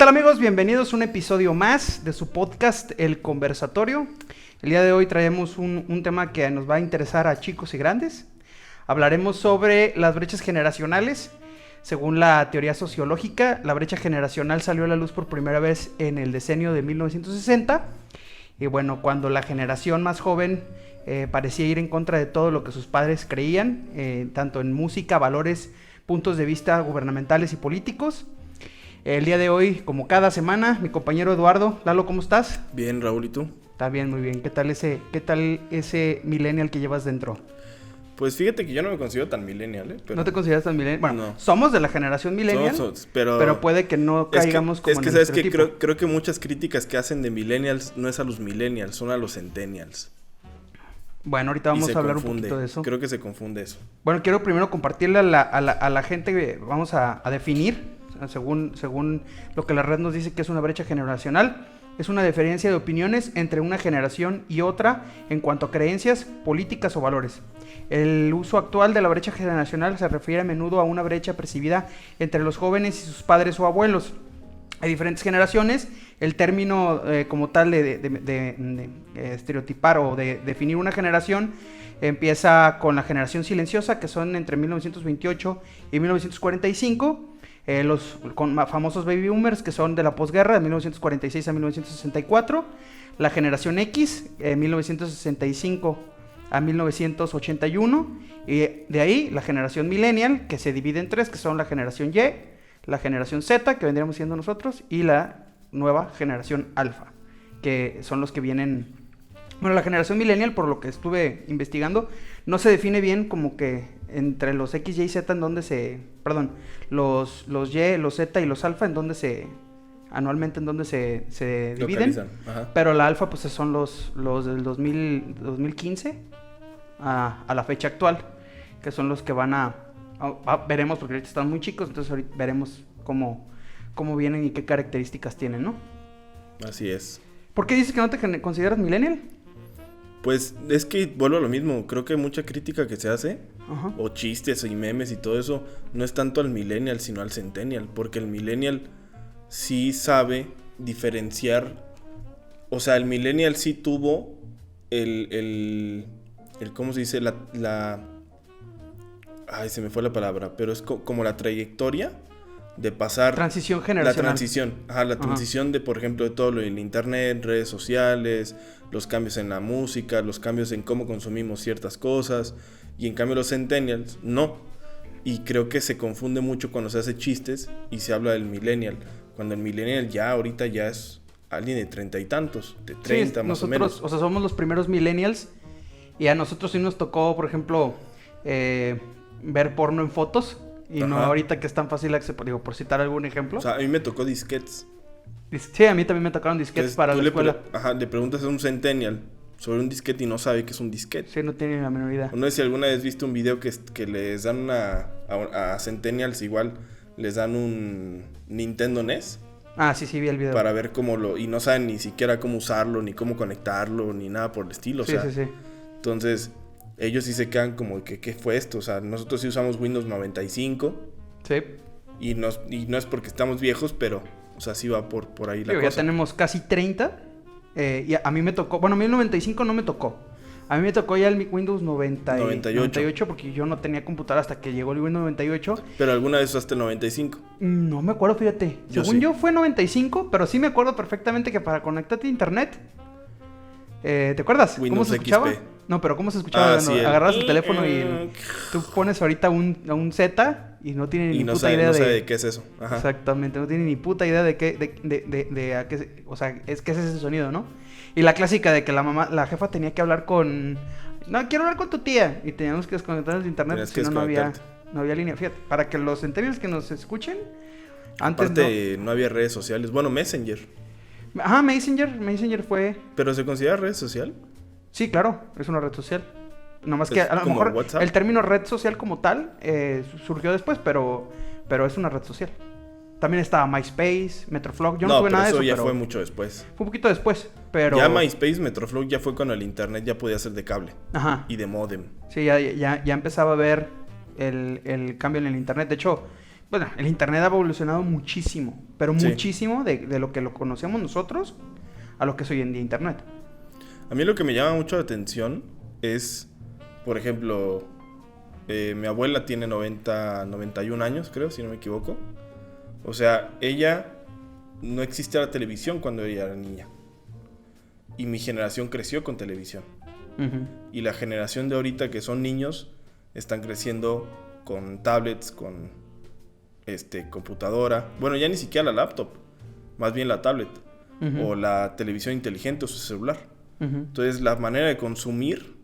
tal amigos? Bienvenidos a un episodio más de su podcast El Conversatorio. El día de hoy traemos un tema que nos va a interesar a chicos y grandes. Hablaremos sobre las brechas generacionales. Según la teoría sociológica, la brecha generacional salió a la luz por primera vez en el decenio de 1960. Y bueno, cuando la generación más joven parecía ir en contra de todo lo que sus padres creían, tanto en música, valores, puntos de vista gubernamentales y políticos. El día de hoy, como cada semana, mi compañero Eduardo. Lalo, ¿cómo estás? Bien, Raúl, ¿y tú? Está bien, muy bien. ¿Qué tal ese millennial que llevas dentro? Pues fíjate que yo no me considero tan millennial, ¿eh? Pero... ¿No te consideras tan millennial? Bueno, no. Somos de la generación millennial, pero puede que no caigamos como en el ¿sabes estereotipo. qué? Creo que muchas críticas que hacen de millennials no es a los millennials, son a los centennials. Bueno, ahorita vamos a hablar un poquito de eso. Creo que se confunde eso. Bueno, quiero primero compartirle a la gente, vamos a definir, según lo que la red nos dice que es una brecha generacional. Es una diferencia de opiniones entre una generación y otra en cuanto a creencias, políticas o valores. El uso actual de la brecha generacional se refiere a menudo a una brecha percibida entre los jóvenes y sus padres o abuelos. Hay diferentes generaciones. El término como tal de estereotipar o de definir una generación empieza con la generación silenciosa, que son entre 1928 y 1945. Los famosos baby boomers, que son de la posguerra, de 1946 a 1964. La generación X, 1965 a 1981. Y de ahí la generación millennial, que se divide en tres, que son la generación Y, la generación Z, que vendríamos siendo nosotros, y la nueva generación alfa, que son los que vienen. Bueno, la generación millennial, por lo que estuve investigando, no se define bien como que entre los X, Y y Z en donde los Y, los Z y los alfa en donde anualmente en donde se dividen. Pero la alfa pues son los del 2015 a la fecha actual, que son los que van veremos, porque ahorita están muy chicos, entonces ahorita veremos cómo vienen y qué características tienen, ¿no? Así es. ¿Por qué dices que no te consideras millennial? Pues es que vuelvo a lo mismo, creo que mucha crítica que se hace, ajá, o chistes y memes y todo eso, no es tanto al millennial sino al centennial, porque el millennial sí sabe diferenciar, o sea, el millennial sí tuvo el ¿cómo se dice? Ay, se me fue la palabra, pero es como la trayectoria de pasar... Transición generacional. La transición de, por ejemplo, de todo lo en internet, redes sociales, los cambios en la música, los cambios en cómo consumimos ciertas cosas, y en cambio los centennials, no. Y creo que se confunde mucho cuando se hace chistes y se habla del millennial, cuando el millennial ahorita ya es alguien de 30 y tantos, de 30 sí, más o menos. O sea, somos los primeros millennials, y a nosotros sí nos tocó, por ejemplo, ver porno en fotos. Y ajá, no ahorita que es tan fácil acceder, digo, por citar algún ejemplo. O sea, a mí me tocó disquetes. Sí, a mí también me tocaron disquetes. Entonces, para la escuela. Le preguntas a un centennial sobre un disquete y no sabe qué es un disquete. Sí, no tiene la menor idea. No sé si alguna vez viste un video que les dan a centennials igual, les dan un Nintendo NES. Ah, sí, vi el video. Para ver y no saben ni siquiera cómo usarlo, ni cómo conectarlo, ni nada por el estilo. Sí, sí. Entonces... ellos sí se quedan como que ¿qué fue esto? O sea, nosotros sí usamos Windows 95. Sí. Y no es porque estamos viejos, pero, o sea, sí va por ahí la cosa. Ya tenemos casi 30. Y a mí me tocó, bueno, a mí el 95 no me tocó. A mí me tocó ya el Windows 98, porque yo no tenía computadora hasta que llegó el Windows 98. ¿Pero alguna vez usaste el 95? No me acuerdo, fíjate. Yo fue 95, pero sí me acuerdo perfectamente que para conectarte a internet... ¿te acuerdas? Windows ¿Cómo se escuchaba? XP. No, pero ¿cómo se escuchaba? Sí, agarras el teléfono y tú pones ahorita un Z y no tiene ni puta idea no sabe de qué es eso. Ajá. Exactamente, no tiene ni puta idea de qué, a qué, o sea, qué es ese sonido, ¿no? Y la clásica de que la jefa tenía que hablar con... No, quiero hablar con tu tía. Y teníamos que desconectarnos de internet, si no había línea. Fíjate, para que los centennials que nos escuchen... Aparte, no había redes sociales. Bueno, Messenger. Ajá, Messenger fue... ¿Pero se considera red social? Sí, claro, es una red social. Nomás que a lo mejor WhatsApp. El término red social como tal surgió después, pero es una red social. También estaba MySpace, Metroflog. Yo no tuve nada de eso. Pero eso ya fue mucho después. Fue un poquito después, pero... Ya MySpace, Metroflog ya fue cuando el internet ya podía ser de cable. Ajá. Y de módem. Sí, ya empezaba a ver el cambio en el internet. De hecho, Bueno, el internet ha evolucionado muchísimo, pero Sí. muchísimo de lo que lo conocemos nosotros a lo que es hoy en día internet. A mí lo que me llama mucho la atención es, por ejemplo, mi abuela tiene 91 años, creo, si no me equivoco. O sea, ella no existía la televisión cuando ella era niña. Y mi generación creció con televisión. Ujú. Y la generación de ahorita que son niños están creciendo con tablets, con computadora. Bueno, ya ni siquiera la laptop, más bien la tablet. Ujú. O la televisión inteligente o su celular. Ujú. Entonces la manera de consumir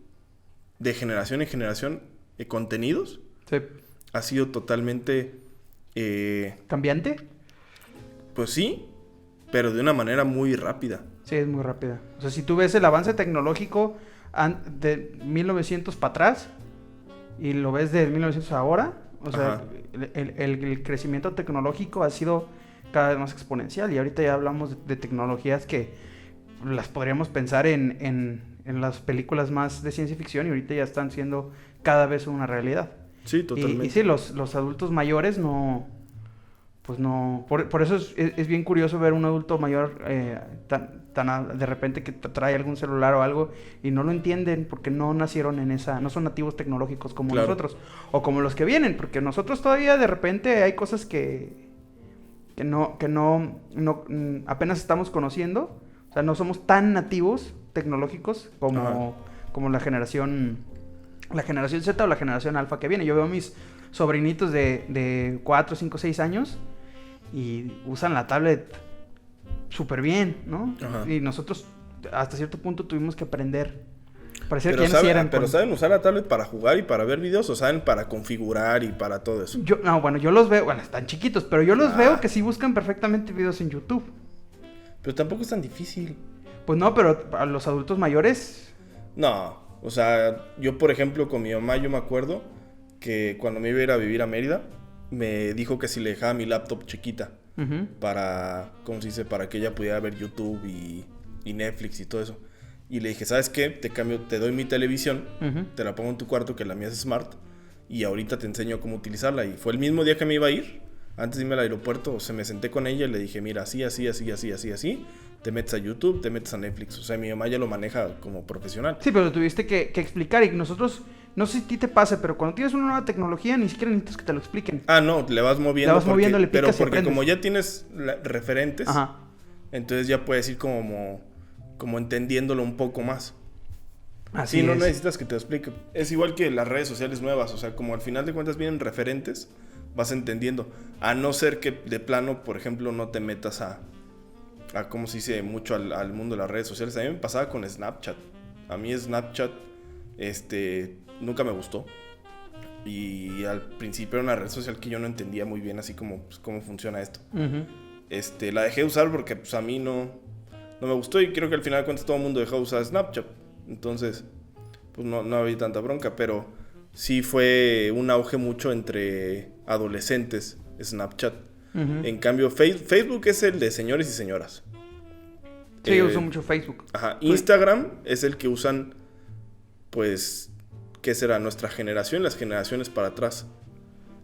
de generación en generación contenidos Sí. ha sido totalmente, ¿Cambiante? pues sí, pero de una manera muy rápida. Sí, es muy rápida. O sea, si tú ves el avance tecnológico de 1900 para atrás y lo ves de 1900 a ahora, o sea, Ajá. el crecimiento tecnológico ha sido cada vez más exponencial. Y ahorita ya hablamos de tecnologías que las podríamos pensar en las películas más de ciencia ficción y ahorita ya están siendo cada vez una realidad. Sí, totalmente. Y sí, los adultos mayores no... Pues no... Por eso es bien curioso ver un adulto mayor de repente que trae algún celular o algo y no lo entienden porque no nacieron en esa... No son nativos tecnológicos como Claro. nosotros. O como los que vienen, porque nosotros todavía de repente hay cosas que apenas estamos conociendo. O sea, no somos tan nativos tecnológicos como la generación Z o la generación alfa que viene. Yo veo a mis sobrinitos de 4, 5, 6 años y usan la tablet súper bien, ¿no? Ajá. Y nosotros hasta cierto punto tuvimos que aprender. Parecía Pero, que ya nacieran pero con... ¿saben usar la tablet para jugar y para ver videos o saben para configurar y para todo eso? Yo los veo, bueno, están chiquitos, pero yo los veo que sí buscan perfectamente videos en YouTube. Pero tampoco es tan difícil. Pues no, pero a los adultos mayores... No, o sea, yo por ejemplo con mi mamá yo me acuerdo que cuando me iba a ir a vivir a Mérida me dijo que si le dejaba mi laptop chiquita Ujú. para, ¿cómo se dice? Para que ella pudiera ver YouTube y Netflix y todo eso. Y le dije, ¿sabes qué? Te doy mi televisión, Ujú. te la pongo en tu cuarto, que la mía es smart, y ahorita te enseño cómo utilizarla. Y fue el mismo día que me iba a ir, antes de irme al aeropuerto, me senté con ella y le dije, mira, así, te metes a YouTube, te metes a Netflix. O sea, mi mamá ya lo maneja como profesional. Sí, pero tuviste que explicar y nosotros, no sé si a ti te pasa, pero cuando tienes una nueva tecnología ni siquiera necesitas que te lo expliquen. Ah, no, le vas moviendo. Le vas moviendo, le picas pero y porque aprendes. como ya tienes referentes, Ajá. entonces ya puedes ir como entendiéndolo un poco más. Así Sí, no es. necesitas que te explique. Es igual que las redes sociales nuevas. O sea, como al final de cuentas vienen referentes, vas entendiendo. A no ser que de plano, por ejemplo, no te metas a ¿cómo se dice? Mucho al mundo de las redes sociales. A mí me pasaba con Snapchat. A mí Snapchat, nunca me gustó. Y al principio era una red social que yo no entendía muy bien, así como pues, cómo funciona esto. Ujú. La dejé de usar porque pues a mí no me gustó y creo que al final de cuentas todo el mundo dejó de usar Snapchat. Entonces, pues no había tanta bronca, pero sí fue un auge mucho entre adolescentes, Snapchat. Ujú. En cambio, Facebook es el de señores y señoras. Sí, yo uso mucho Facebook. Ajá. Instagram es el que usan, pues, ¿qué será? Nuestra generación, las generaciones para atrás.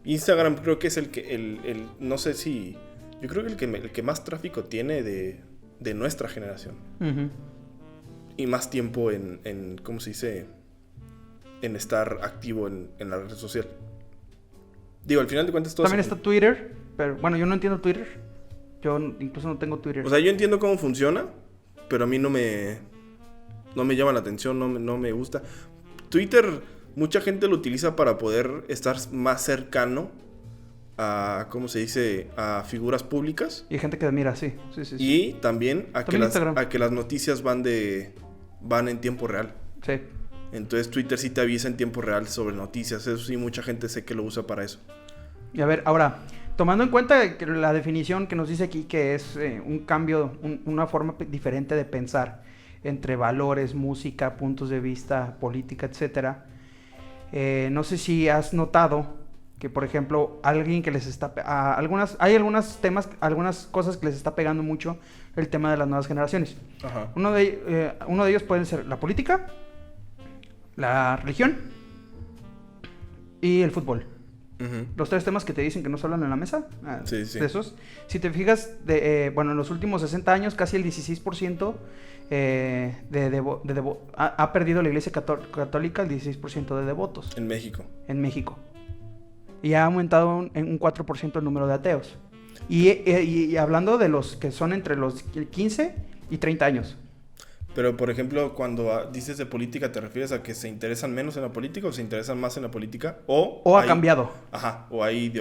Instagram creo que es el que, no sé si, yo creo que el que más tráfico tiene de nuestra generación. Ujú. Y más tiempo en ¿cómo se dice? En estar activo en la red social. Digo, al final de cuentas todo También está Twitter, pero bueno, yo no entiendo Twitter. Yo incluso no tengo Twitter. O sea, yo entiendo cómo funciona, pero a mí no me llama la atención, no me gusta. Twitter, mucha gente lo utiliza para poder estar más cercano a, ¿cómo se dice? A figuras públicas. Y hay gente que admira, sí. Y también También Instagram. a que las noticias van en tiempo real. Sí. Entonces Twitter sí te avisa en tiempo real sobre noticias. Eso sí, mucha gente sé que lo usa para eso. Y a ver, ahora, tomando en cuenta que la definición que nos dice aquí que es un cambio, una forma diferente de pensar entre valores, música, puntos de vista, política, etcétera. No sé si has notado que, por ejemplo, alguien que les está hay algunas cosas que les está pegando mucho el tema de las nuevas generaciones. Ajá. Uno de ellos pueden ser la política, la religión y el fútbol. Ujú. Los 3 temas que te dicen que no se hablan en la mesa, Sí, sí. de esos. Si te fijas, bueno, en los últimos 60 años, casi el 16% ha perdido la Iglesia Católica el 16% de devotos En México. en México. Y ha aumentado en un 4% el número de ateos. Y hablando de los que son entre los 15 y 30 años. Pero, por ejemplo, cuando dices de política, ¿te refieres a que se interesan menos en la política o se interesan más en la política? O ha cambiado. Ajá, o hay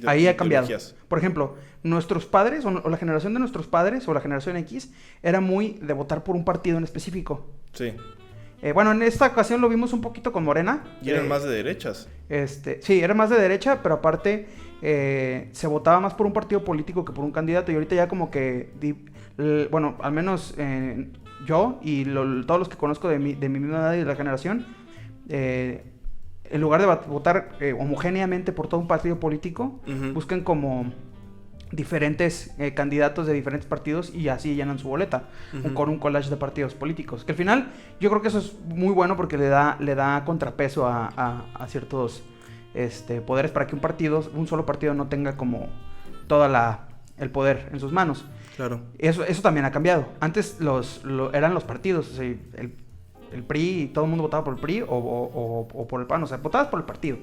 Ahí ha cambiado. ideologías. Por ejemplo, nuestros padres, o la generación de nuestros padres, o la generación X, era muy de votar por un partido en específico. Sí. Bueno, en esta ocasión lo vimos un poquito con Morena. Y eran más de derechas. Sí, era más de derecha, pero aparte se votaba más por un partido político que por un candidato. Y ahorita ya como que, bueno, al menos yo y todos los que conozco de mi misma edad y de la generación, en lugar de votar homogéneamente por todo un partido político, Ujú. buscan como diferentes candidatos de diferentes partidos y así llenan su boleta con un collage de partidos políticos. Que al final yo creo que eso es muy bueno porque le da contrapeso a ciertos poderes para que un solo partido no tenga como el poder en sus manos. Claro. Eso también ha cambiado. Antes eran los partidos, o sea, el PRI, y todo el mundo votaba por el PRI o por el PAN, o sea, votabas por el partido,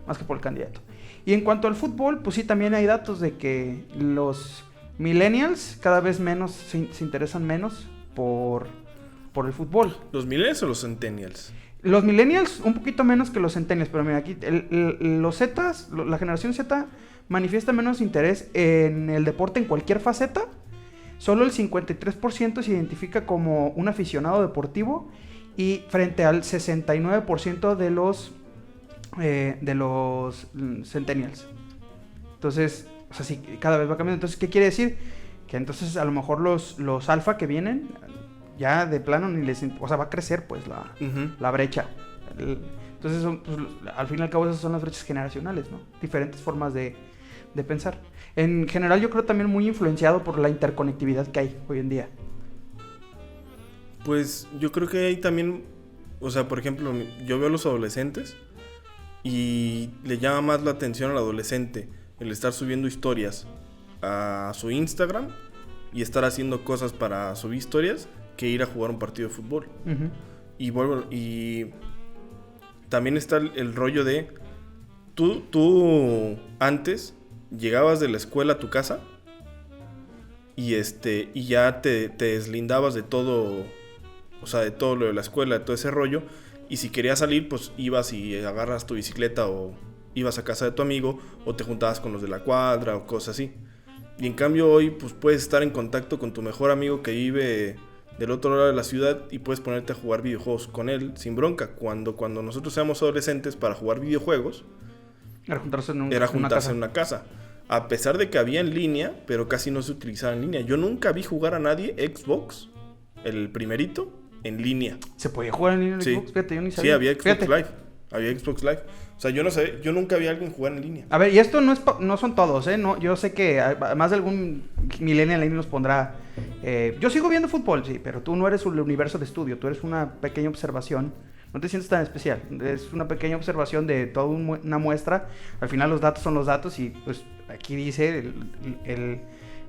más que por el candidato. Y en cuanto al fútbol, pues sí, también hay datos de que los millennials cada vez menos se interesan menos por el fútbol. ¿Los millennials o los centennials? Los millennials un poquito menos que los centennials, pero mira, aquí los Zetas, la generación Z manifiesta menos interés en el deporte en cualquier faceta. Solo el 53% se identifica como un aficionado deportivo y frente al 69% de los centennials. Entonces, o sea, sí, cada vez va cambiando. Entonces, ¿qué quiere decir? Que entonces a lo mejor los alfa que vienen ya de plano o sea, va a crecer pues la brecha. Entonces, pues, al fin y al cabo esas son las brechas generacionales, ¿no? Diferentes formas de pensar. En general yo creo también muy influenciado por la interconectividad que hay hoy en día. Pues yo creo que hay también, o sea, por ejemplo, yo veo a los adolescentes y le llama más la atención al adolescente el estar subiendo historias a su Instagram y estar haciendo cosas para subir historias que ir a jugar un partido de fútbol. Uh-huh. Y también está el rollo de tú antes llegabas de la escuela a tu casa y ya te deslindabas de todo, o sea, de todo lo de la escuela, de todo ese rollo, y si querías salir, pues ibas y agarras tu bicicleta o ibas a casa de tu amigo o te juntabas con los de la cuadra o cosas así. Y en cambio hoy pues puedes estar en contacto con tu mejor amigo que vive del otro lado de la ciudad y puedes ponerte a jugar videojuegos con él sin bronca. Cuando nosotros éramos adolescentes, para jugar videojuegos Era juntarse en una casa. A pesar de que había en línea, pero casi no se utilizaba en línea. Yo nunca vi jugar a nadie Xbox, el primerito, en línea. ¿Se podía jugar en línea en Sí. Xbox? Fíjate, yo ni sabía. Sí, había Xbox Fíjate. Live. Había Xbox Live. O sea, yo nunca vi a alguien jugar en línea. A ver, y esto no son todos, ¿eh? No, yo sé que más de algún millennial ahí nos pondrá... yo sigo viendo fútbol, sí, pero tú no eres el universo de estudio. Tú eres una pequeña observación. No te sientes tan especial. Es una pequeña observación de toda una muestra. Al final los datos son los datos y pues aquí dice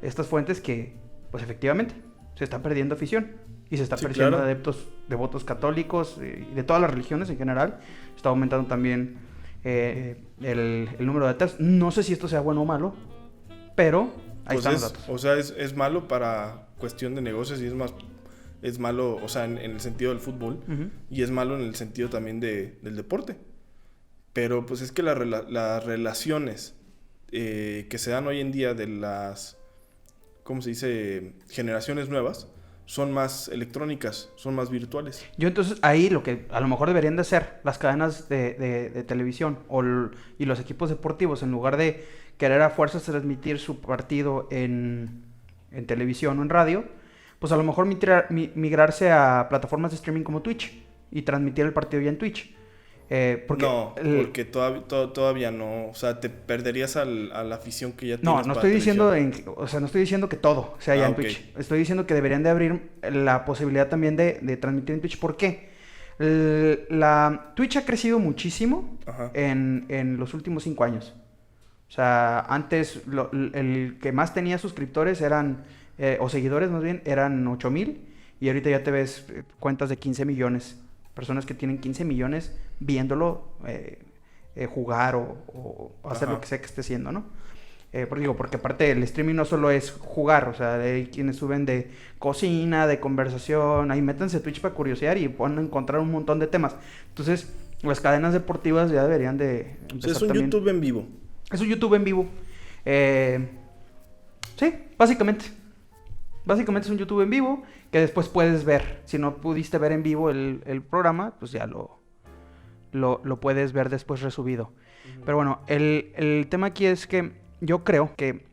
estas fuentes que pues efectivamente se está perdiendo afición. Y se está perdiendo claro. adeptos, devotos católicos y de todas las religiones en general. Está aumentando también el número de ateos. No sé si esto sea bueno o malo, pero ahí Pues están los datos. O sea, es malo para cuestión de negocios y es malo, o sea, en el sentido del fútbol. Uh-huh. Y es malo en el sentido también del deporte. Pero pues es que las relaciones que se dan hoy en día de las, ¿cómo se dice?, generaciones nuevas, son más electrónicas, son más virtuales. Yo entonces ahí lo que a lo mejor deberían de hacer las cadenas de televisión y los equipos deportivos, en lugar de querer a fuerzas transmitir su partido en televisión o en radio, pues a lo mejor migrarse a plataformas de streaming como Twitch y transmitir el partido ya en Twitch. Porque todavía no, o sea, te perderías a la afición que ya tienes. No estoy diciendo no estoy diciendo que todo sea ya en okay. Twitch. Estoy diciendo que deberían de abrir la posibilidad también de transmitir en Twitch. ¿Por qué? La Twitch ha crecido muchísimo Ajá. en los últimos 5 años. O sea, antes el que más tenía suscriptores eran, o seguidores más bien, eran 8,000. Y ahorita ya te ves cuentas de 15 millones. Personas que tienen 15 millones viéndolo jugar o hacer Ajá. lo que sea que esté haciendo, ¿no? Porque aparte el streaming no solo es jugar, o sea, hay quienes suben de cocina, de conversación, ahí métanse a Twitch para curiosear y pueden encontrar un montón de temas. Entonces, las cadenas deportivas ya deberían de O sea, empezar es un también. YouTube en vivo. Es un YouTube en vivo. Sí, básicamente. Básicamente es un YouTube en vivo que después puedes ver. Si no pudiste ver en vivo el programa, pues ya lo puedes ver después resubido. Pero bueno, el tema aquí es que yo creo que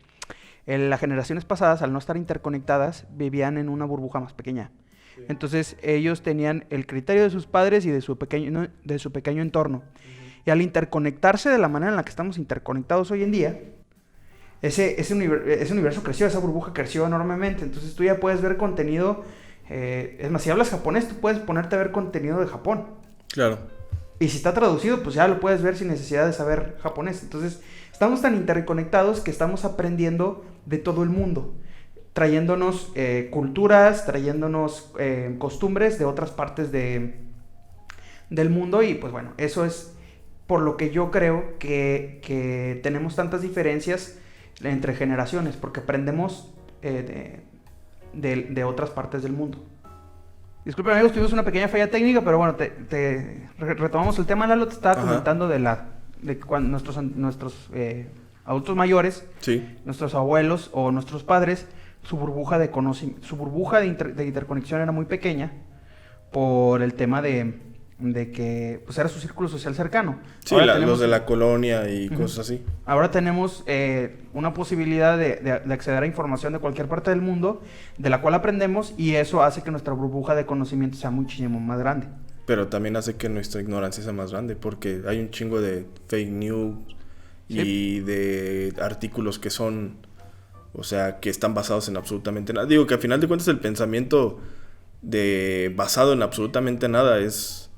las generaciones pasadas, al no estar interconectadas, vivían en una burbuja más pequeña. Sí. Entonces ellos tenían el criterio de sus padres y de su pequeño entorno. Y al interconectarse de la manera en la que estamos interconectados hoy en día, ese universo creció, esa burbuja creció enormemente. Entonces tú ya puedes ver contenido. Es más, si hablas japonés, tú puedes ponerte a ver contenido de Japón. Claro. Y si está traducido, pues ya lo puedes ver sin necesidad de saber japonés. Entonces, estamos tan interconectados que estamos aprendiendo de todo el mundo. Trayéndonos culturas, trayéndonos costumbres de otras partes del mundo. Y pues bueno, eso es por lo que yo creo que tenemos tantas diferencias entre generaciones. Porque aprendemos de otras partes del mundo. Disculpen amigos, tuvimos una pequeña falla técnica, pero bueno, retomamos el tema. Lalo te estaba comentando de cuando nuestros adultos mayores, Sí. nuestros abuelos o nuestros padres, su burbuja de interconexión era muy pequeña por el tema de que pues era su círculo social cercano. Sí, Ahora los de la colonia y cosas así. Ahora tenemos una posibilidad de acceder a información de cualquier parte del mundo, de la cual aprendemos, y eso hace que nuestra burbuja de conocimiento sea muchísimo más grande. Pero también hace que nuestra ignorancia sea más grande, porque hay un chingo de fake news y de artículos que son, o sea, que están basados en absolutamente nada. Digo que al final de cuentas el pensamiento basado en absolutamente nada es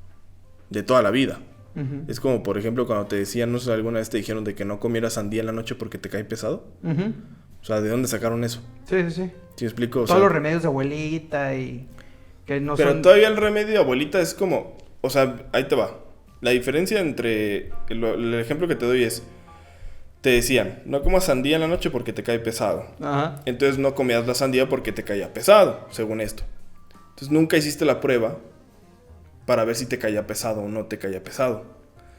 de toda la vida. Uh-huh. Es como, por ejemplo, cuando te decían, no sé, alguna vez te dijeron de que no comieras sandía en la noche porque te cae pesado. Uh-huh. O sea, ¿de dónde sacaron eso? Sí, sí, sí. ¿Sí me explico? O Todos sea, los remedios de abuelita y que no pero son... todavía el remedio de abuelita es como, o sea, ahí te va. La diferencia entre, el ejemplo que te doy es, te decían, no comas sandía en la noche porque te cae pesado. Ajá. Entonces no comías la sandía porque te caía pesado, según esto. Entonces nunca hiciste la prueba para ver si te caía pesado o no te caía pesado.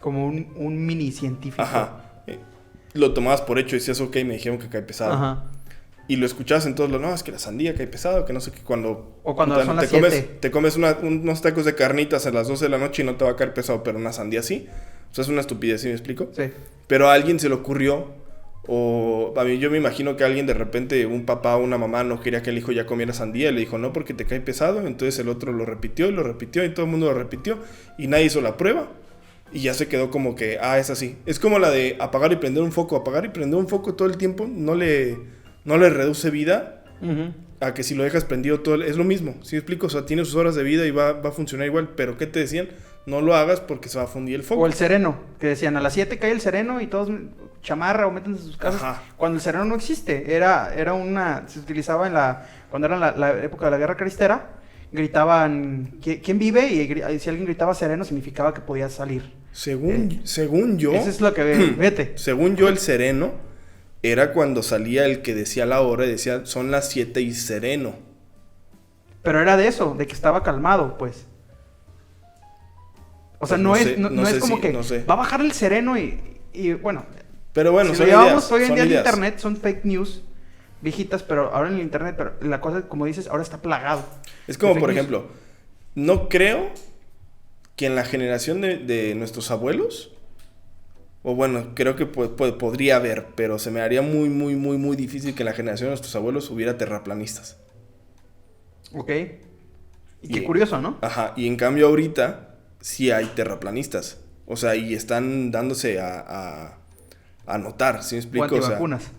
Como un mini científico. Ajá. Lo tomabas por hecho y decías, ok, me dijeron que cae pesado. Ajá. Y lo escuchabas en todos los, no, es que la sandía cae pesado, que no sé qué, cuando... O cuando son las 7. Te comes unos tacos de carnitas a las 12 de la noche y no te va a caer pesado, pero una sandía sí. O sea, es una estupidez, ¿sí me explico? Sí. Pero a alguien se le ocurrió, o a mí yo me imagino que alguien de repente, un papá o una mamá no quería que el hijo ya comiera sandía, y le dijo, no, porque te cae pesado. Entonces el otro lo repitió y todo el mundo lo repitió y nadie hizo la prueba. Y ya se quedó como que, es así. Es como la de apagar y prender un foco. Apagar y prender un foco todo el tiempo no le reduce vida Uh-huh. a que si lo dejas prendido todo es lo mismo. ¿Sí me explico? O sea, tiene sus horas de vida y va a funcionar igual. Pero ¿qué te decían? No lo hagas porque se va a fundir el foco. O el sereno, que decían a las 7 cae el sereno y todos chamarra o métanse en sus casas. Ajá. Cuando el sereno no existe, se utilizaba cuando era la época de la guerra cristera, gritaban ¿quién vive? Y si alguien gritaba sereno significaba que podía salir. Según yo, Eso es lo que vete. según yo, el sereno era cuando salía el que decía la hora y decía, son las 7 y sereno. Pero era de eso, de que estaba calmado, pues. O sea, no es como que va a bajar el sereno y bueno. Pero bueno, si son lo llevamos ideas, hoy en son día en ideas. internet, son fake news viejitas, pero ahora en el internet, pero la cosa, como dices, ahora está plagado. Es como, de por fake news. ejemplo, no creo que en la generación de nuestros abuelos, o bueno, creo que podría haber, pero se me haría muy, muy, muy, muy difícil que en la generación de nuestros abuelos hubiera terraplanistas. Ok. Y qué curioso, ¿no? Ajá, y en cambio ahorita sí hay terraplanistas. O sea, y están dándose a notar, ¿sí me explico? O antivacunas.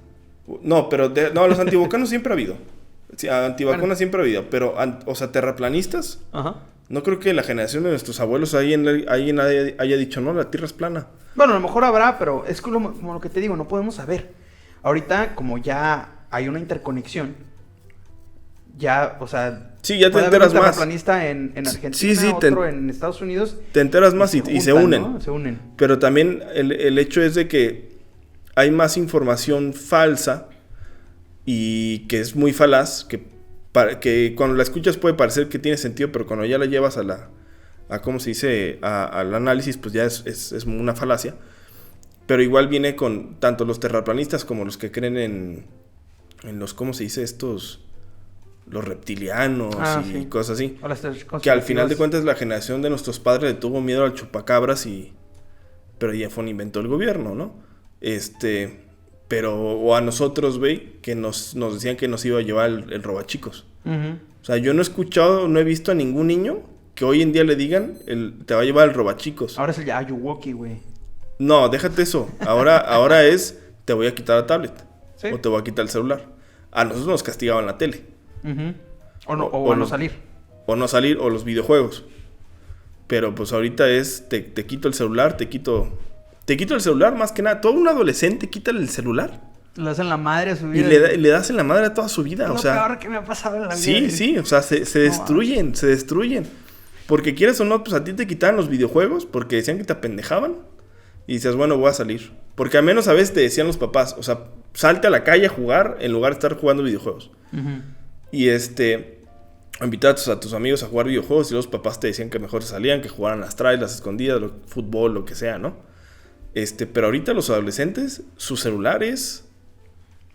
O sea, no, pero los antivacunas siempre ha habido. Sí, antivacunas Bueno. siempre ha habido, pero, o sea, terraplanistas, Ajá. No creo que la generación de nuestros abuelos alguien haya dicho, no, la Tierra es plana. Bueno, a lo mejor habrá, pero es como lo que te digo, no podemos saber. Ahorita, como ya hay una interconexión, ya, o sea... Sí, ya te puede enteras haber un más. terraplanista en Argentina, Sí, otro en Estados Unidos. Te enteras más y se unen. ¿no? Se unen. Pero también el hecho es de que hay más información falsa y que es muy falaz, que cuando la escuchas puede parecer que tiene sentido, pero cuando ya la llevas ¿cómo se dice? Al análisis, pues ya es una falacia. Pero igual viene con tanto los terraplanistas como los que creen en los, ¿cómo se dice? Los reptilianos y cosas así. Que al final de cuentas la generación de nuestros padres le tuvo miedo al chupacabras pero ya fue un invento del gobierno, ¿no? O a nosotros, güey, que nos decían que nos iba a llevar el robachicos. Uh-huh. O sea, yo no he visto a ningún niño que hoy en día le digan, te va a llevar el robachicos. Ahora es el Ayuwoki, güey. No, déjate eso. Ahora es, te voy a quitar la tablet. ¿Sí? O te voy a quitar el celular. A nosotros nos castigaban la tele. Uh-huh. O no salir. O no salir, o los videojuegos. Pero pues ahorita es, te quito el celular, te quito el celular más que nada. Todo un adolescente, quítale el celular. Le das en la madre a su vida. Y le das en la madre a toda su vida. Es lo peor que me ha pasado en la vida. Sí, o sea, se destruyen. Porque quieres o no, pues a ti te quitaban los videojuegos porque decían que te apendejaban. Y dices, bueno, voy a salir. Porque al menos a veces te decían los papás, o sea, salte a la calle a jugar en lugar de estar jugando videojuegos. Uh-huh. Y invitar a tus amigos a jugar videojuegos y los papás te decían que mejor salían, que jugaran las traes, las escondidas, fútbol, lo que sea, ¿no? Pero ahorita los adolescentes, su celular es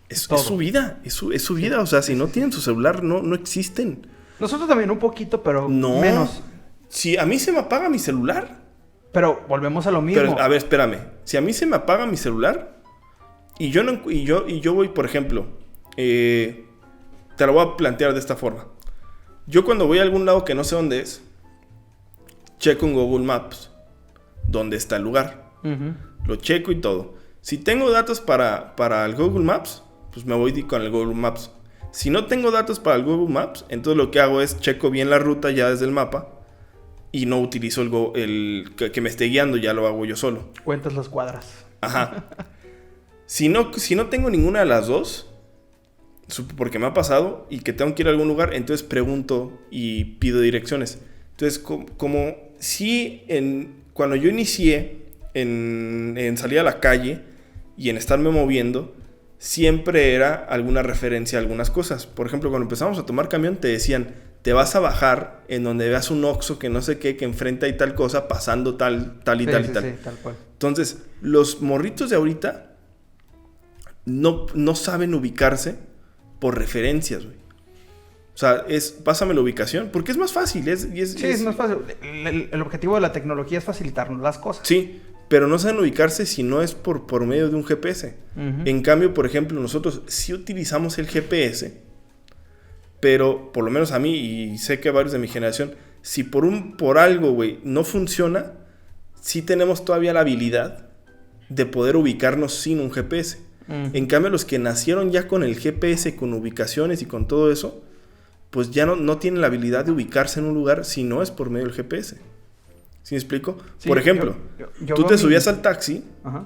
su vida, es su vida. O sea, si no tienen su celular, no existen. Nosotros también un poquito, pero menos. Si a mí se me apaga mi celular... Pero volvemos a lo mismo. Pero, a ver, espérame. Si a mí se me apaga mi celular y yo voy, por ejemplo, te lo voy a plantear de esta forma. Yo cuando voy a algún lado que no sé dónde es, checo en Google Maps dónde está el lugar. Uh-huh. Lo checo y todo. Si tengo datos para el Google Maps, pues me voy con el Google Maps. Si no tengo datos para el Google Maps, entonces lo que hago es checo bien la ruta ya desde el mapa y no utilizo el que me esté guiando, ya lo hago yo solo. Cuentas las cuadras. Ajá. Si no tengo ninguna de las dos, porque me ha pasado y que tengo que ir a algún lugar, entonces pregunto y pido direcciones. Entonces, como si cuando yo inicié en salir a la calle y en estarme moviendo, siempre era alguna referencia a algunas cosas. Por ejemplo, cuando empezamos a tomar camión, te decían, te vas a bajar en donde veas un Oxxo que no sé qué, que enfrente hay tal cosa, pasando tal y tal y tal. Sí, tal cual. Entonces, los morritos de ahorita no saben ubicarse por referencias, güey. O sea, pásame la ubicación, porque es más fácil. Es más fácil. El objetivo de la tecnología es facilitarnos las cosas. Sí, pero no saben ubicarse si no es por medio de un GPS. Uh-huh. En cambio, por ejemplo, nosotros sí utilizamos el GPS, pero por lo menos a mí, y sé que a varios de mi generación, si por algo, güey, no funciona, sí tenemos todavía la habilidad de poder ubicarnos sin un GPS. Uh-huh. En cambio, los que nacieron ya con el GPS, con ubicaciones y con todo eso, pues ya no tienen la habilidad de ubicarse en un lugar si no es por medio del GPS. ¿Sí me explico? Sí, por ejemplo, tú te subías al taxi. Ajá.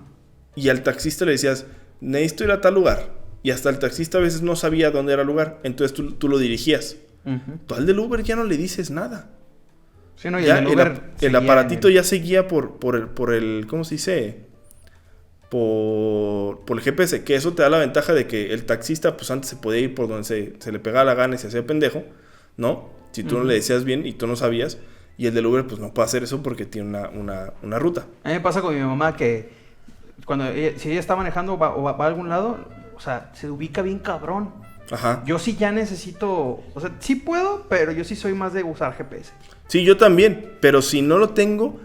Y al taxista le decías, necesito ir a tal lugar. Y hasta el taxista a veces no sabía dónde era el lugar. Entonces tú lo dirigías. Uh-huh. Tú al del Uber ya no le dices nada. Sí, no, y ya el aparatito ya seguía por el ¿cómo se dice? Por el GPS. Que eso te da la ventaja de que el taxista pues antes se podía ir por donde se le pegaba la gana y se hacía pendejo, ¿no? Si tú no le decías bien y tú no sabías. Y el del Uber pues no puede hacer eso porque tiene una ruta. A mí me pasa con mi mamá que si ella está manejando o va a algún lado, o sea, se ubica bien cabrón. Ajá. Yo sí ya necesito, o sea, sí puedo, pero yo sí soy más de usar GPS. Sí, yo también, pero si no lo tengo,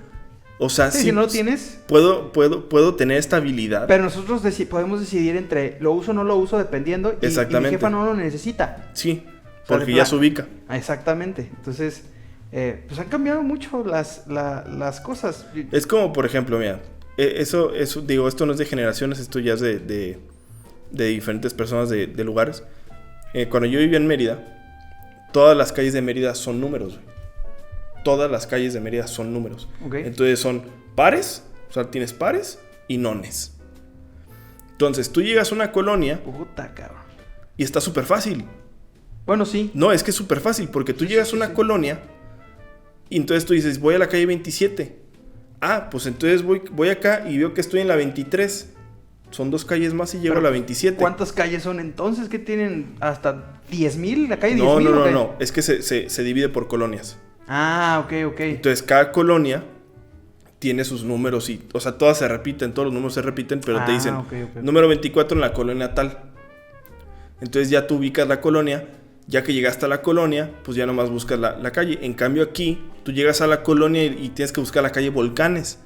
o sea, si no lo tienes, puedo tener esta habilidad. Pero nosotros podemos decidir entre lo uso o no lo uso dependiendo. Exactamente. Y mi jefa no lo necesita. Sí, porque ya se ubica. Exactamente. Entonces, pues han cambiado mucho las cosas. Es como, por ejemplo, mira, eso digo, esto no es de generaciones, esto ya es de diferentes personas de lugares. Cuando yo vivía en Mérida, todas las calles de Mérida son números, güey. todas las calles de Mérida son números. Okay. Entonces son pares, o sea, tienes pares y nones. Entonces tú llegas a una colonia. Puta, cabrón. Y está súper fácil. Bueno, sí. No, es que es súper fácil, porque tú llegas a una colonia y entonces tú dices, voy a la calle 27. Ah, pues entonces voy acá y veo que estoy en la 23. Son 2 calles más y llego a la 27. ¿Cuántas calles son entonces? ¿Qué tienen? ¿Hasta 10,000? ¿La calle 10,000? No. Es que se divide por colonias. Ah, ok. Entonces cada colonia tiene sus números y, o sea, todas se repiten, todos los números se repiten, pero te dicen, okay. número 24 en la colonia tal. Entonces ya tú ubicas la colonia, ya que llegaste a la colonia, pues ya nomás buscas la calle. En cambio aquí, tú llegas a la colonia y tienes que buscar la calle Volcanes.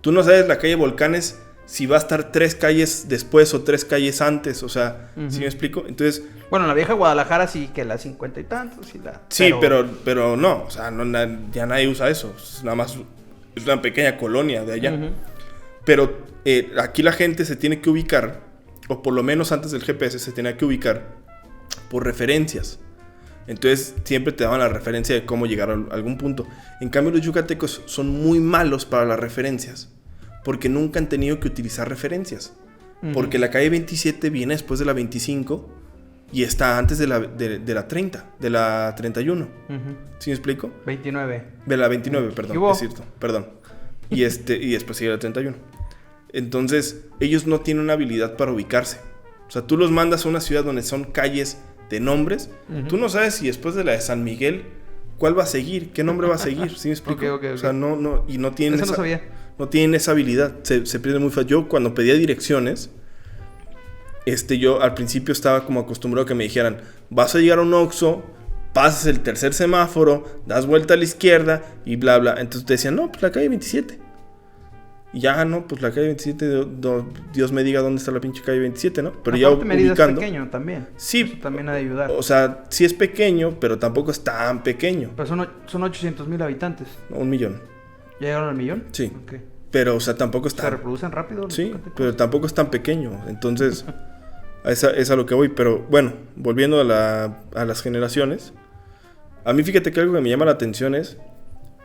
Tú no sabes la calle Volcanes si va a estar 3 calles después o 3 calles antes, o sea, ¿sí me explico? Entonces... Bueno, la vieja Guadalajara sí, que la 50 y tantos y la... Sí, pero no, o sea, ya nadie usa eso, es nada más, es una pequeña colonia de allá. Pero aquí la gente se tiene que ubicar, o por lo menos antes del GPS se tenía que ubicar por referencias. Entonces siempre te daban la referencia de cómo llegar a algún punto. En cambio los yucatecos son muy malos para las referencias, porque nunca han tenido que utilizar referencias. Porque la calle 27 viene después de la 25 y está antes de la 30, de la 31. ¿Sí me explico? 29. De la 29, perdón, es cierto, perdón. Y después sigue la 31. Entonces, ellos no tienen una habilidad para ubicarse. O sea, tú los mandas a una ciudad donde son calles de nombres. Tú no sabes si después de la de San Miguel, ¿cuál va a seguir? ¿Qué nombre va a seguir? ¿Sí me explico? Okay. O sea, no tienen Eso no sabía. No tienen esa habilidad. Se pierde muy fácil. Yo cuando pedía direcciones, yo al principio estaba como acostumbrado a que me dijeran, vas a llegar a un Oxxo, pasas el tercer semáforo, das vuelta a la izquierda y bla, bla. Entonces te decían, no, pues la calle 27. Y ya, no, pues la calle 27, Dios me diga dónde está la pinche calle 27, ¿no? Pero aparte, ya Mérida ubicando... es pequeño también. Sí. Eso también ha de ayudar. O sea, sí es pequeño, pero tampoco es tan pequeño. Pero son 800,000 habitantes. 1 millón. ¿Ya llegaron al millón? Sí. Okay. Pero, o sea, tampoco está... ¿Se reproducen rápido? Sí, pero tampoco es tan pequeño. Entonces, es a lo que voy. Pero, bueno, volviendo a las generaciones. A mí, fíjate que algo que me llama la atención es...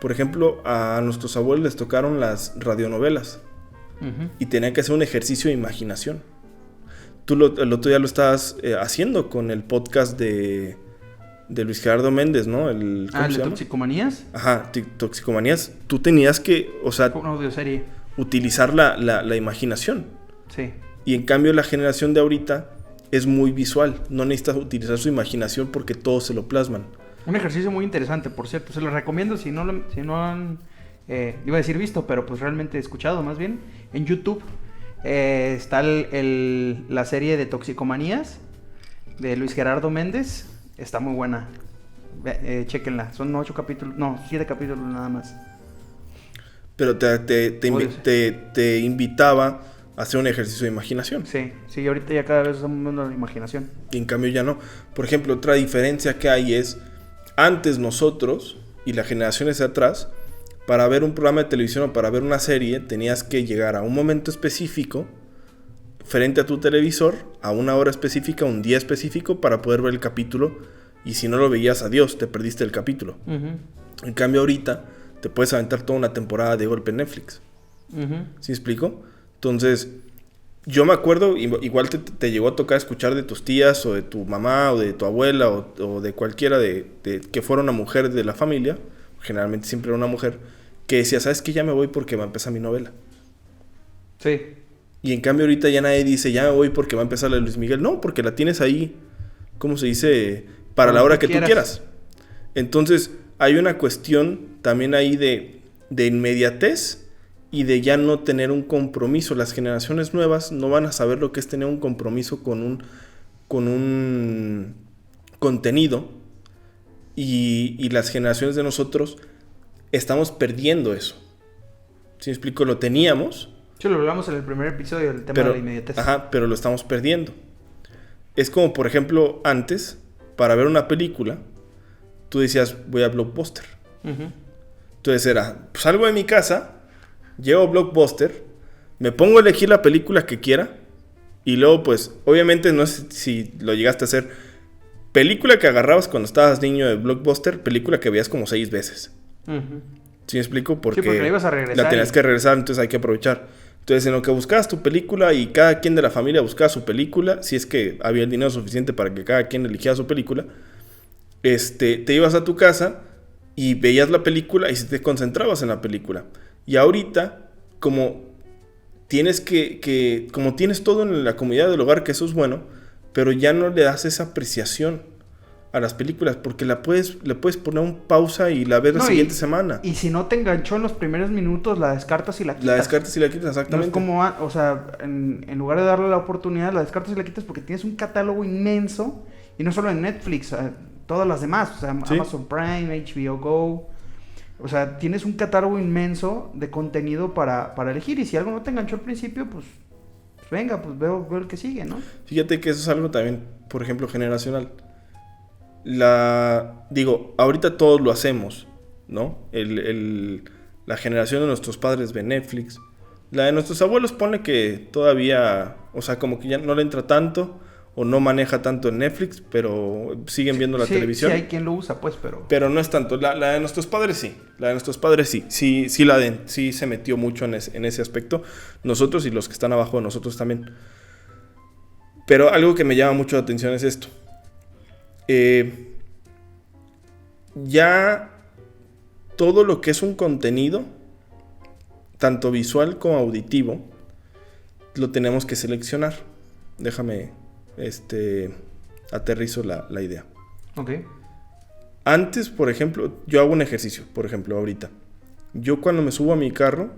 Por ejemplo, a nuestros abuelos les tocaron las radionovelas. Y tenían que hacer un ejercicio de imaginación. Tú el otro día lo estabas haciendo con el podcast de Luis Gerardo Méndez, ¿no? ¿El de Toxicomanías? Ajá, Toxicomanías. Tú tenías que, o sea, una audioserie, utilizar la imaginación. Sí. Y en cambio la generación de ahorita es muy visual. No necesitas utilizar su imaginación porque todos se lo plasman. Un ejercicio muy interesante, por cierto. Se lo recomiendo si no han... iba a decir visto, pero pues realmente escuchado más bien. En YouTube está la serie de Toxicomanías de Luis Gerardo Méndez. Está muy buena. Chéquenla. Son 8 capítulos. No, 7 capítulos nada más. Pero te invitaba a hacer un ejercicio de imaginación. Sí, ahorita ya cada vez estamos viendo la imaginación. Y en cambio ya no. Por ejemplo, otra diferencia que hay es... Antes nosotros y las generaciones de atrás... Para ver un programa de televisión o para ver una serie, tenías que llegar a un momento específico, frente a tu televisor, a una hora específica, un día específico, para poder ver el capítulo. Y si no lo veías, adiós, te perdiste el capítulo. En cambio, ahorita te puedes aventar toda una temporada de golpe en Netflix. ¿Sí me explico? Entonces, yo me acuerdo, igual te llegó a tocar escuchar de tus tías, o de tu mamá, o de tu abuela, o de cualquiera que fuera una mujer de la familia, generalmente siempre era una mujer, que decía, ¿sabes qué? Ya me voy porque va a empezar mi novela. Sí. Y en cambio ahorita ya nadie dice, ya me voy porque va a empezar la de Luis Miguel. No, porque la tienes ahí, ¿cómo se dice? Para la hora que tú quieras. Entonces, hay una cuestión también ahí de inmediatez y de ya no tener un compromiso. Las generaciones nuevas no van a saber lo que es tener un compromiso con un contenido. Y las generaciones de nosotros estamos perdiendo eso. ¿Sí me explico? Lo teníamos. Sí, lo hablamos en el primer episodio del tema de la inmediatez. Ajá, pero lo estamos perdiendo. Es como, por ejemplo, antes, para ver una película, tú decías, voy a Blockbuster. Entonces era, pues salgo de mi casa, llego a Blockbuster, me pongo a elegir la película que quiera, y luego, pues, obviamente, no sé si lo llegaste a hacer... Película que agarrabas cuando estabas niño de Blockbuster, película que veías como 6 veces. Ujú. ¿Sí me explico? Porque la ibas a regresar. La tenías que regresar, entonces hay que aprovechar. Entonces, en lo que buscabas tu película y cada quien de la familia buscaba su película, si es que había el dinero suficiente para que cada quien eligiera su película, te ibas a tu casa y veías la película y te concentrabas en la película. Y ahorita, como tienes como tienes todo en la comodidad del hogar, que eso es bueno, pero ya no le das esa apreciación a las películas, porque le puedes poner un pausa y la ves la siguiente semana. Y si no te enganchó en los primeros minutos, la descartas y la quitas. La descartas y la quitas, exactamente. No es como, o sea, en lugar de darle la oportunidad, la descartas y la quitas porque tienes un catálogo inmenso, y no solo en Netflix, todas las demás, o sea, ¿sí? Amazon Prime, HBO Go, o sea, tienes un catálogo inmenso de contenido para elegir, y si algo no te enganchó al principio, pues venga, pues veo el que sigue, ¿no? Fíjate que eso es algo también, por ejemplo, generacional. Ahorita todos lo hacemos, ¿no? La generación de nuestros padres ve Netflix. La de nuestros abuelos pone que todavía, o sea, como que ya no le entra tanto o no maneja tanto en Netflix, pero siguen viendo la televisión. Sí hay quien lo usa, pues, pero no es tanto. La de nuestros padres sí. La de nuestros padres sí. Sí se metió mucho en ese aspecto. Nosotros y los que están abajo de nosotros también. Pero algo que me llama mucho la atención es esto. Ya todo lo que es un contenido, tanto visual como auditivo, lo tenemos que seleccionar. Déjame, aterrizo la idea. Ok. Antes, por ejemplo, yo hago un ejercicio, por ejemplo, ahorita. Yo cuando me subo a mi carro,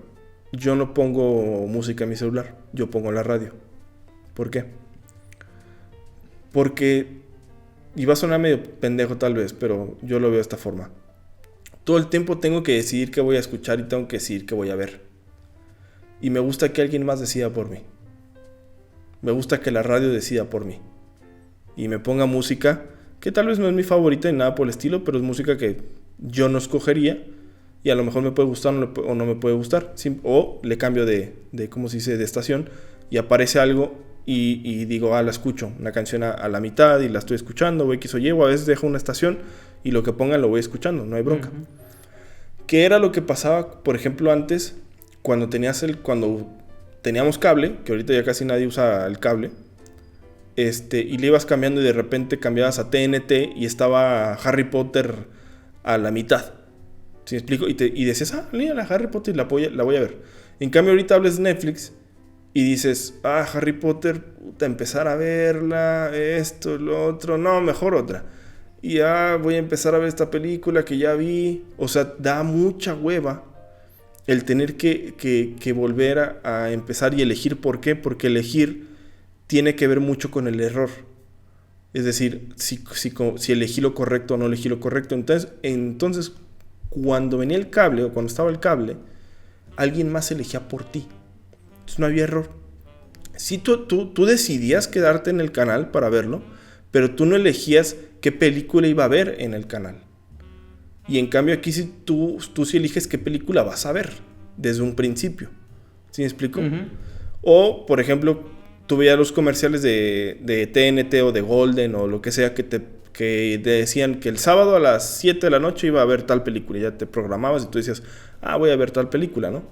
yo no pongo música en mi celular, yo pongo la radio. ¿Por qué? Porque, y va a sonar medio pendejo tal vez, pero yo lo veo de esta forma. Todo el tiempo tengo que decidir qué voy a escuchar y tengo que decidir qué voy a ver. Y me gusta que alguien más decida por mí. Me gusta que la radio decida por mí. Y me ponga música que tal vez no es mi favorita ni nada por el estilo, pero es música que yo no escogería y a lo mejor me puede gustar o no me puede gustar. O le cambio de ¿cómo se dice?, de estación y aparece algo y digo, la escucho, una canción a la mitad y la estoy escuchando, o X o Y, o a veces dejo una estación y lo que pongan lo voy escuchando, no hay bronca. Uh-huh. ¿Qué era lo que pasaba, por ejemplo, antes, cuando teníamos cable, que ahorita ya casi nadie usa el cable, y le ibas cambiando y de repente cambiabas a TNT y estaba Harry Potter a la mitad? ¿Sí me explico? Y decías, mira la Harry Potter y la voy a ver. En cambio ahorita hables Netflix y dices, Harry Potter, empezar a verla, esto, lo otro, no, mejor otra. Y voy a empezar a ver esta película que ya vi. O sea, da mucha hueva el tener que volver a empezar y elegir. ¿Por qué? Porque elegir tiene que ver mucho con el error. Es decir, si elegí lo correcto o no elegí lo correcto. Entonces, cuando venía el cable o cuando estaba el cable, alguien más elegía por ti. Entonces no había error. Si tú decidías quedarte en el canal para verlo, pero tú no elegías qué película iba a ver en el canal. Y en cambio aquí tú sí eliges qué película vas a ver desde un principio. ¿Sí me explico? Uh-huh. O, por ejemplo, tú veías los comerciales de TNT o de Golden o lo que sea que te decían que el sábado a las 7 de la noche iba a ver tal película. Y ya te programabas y tú decías, voy a ver tal película, ¿no?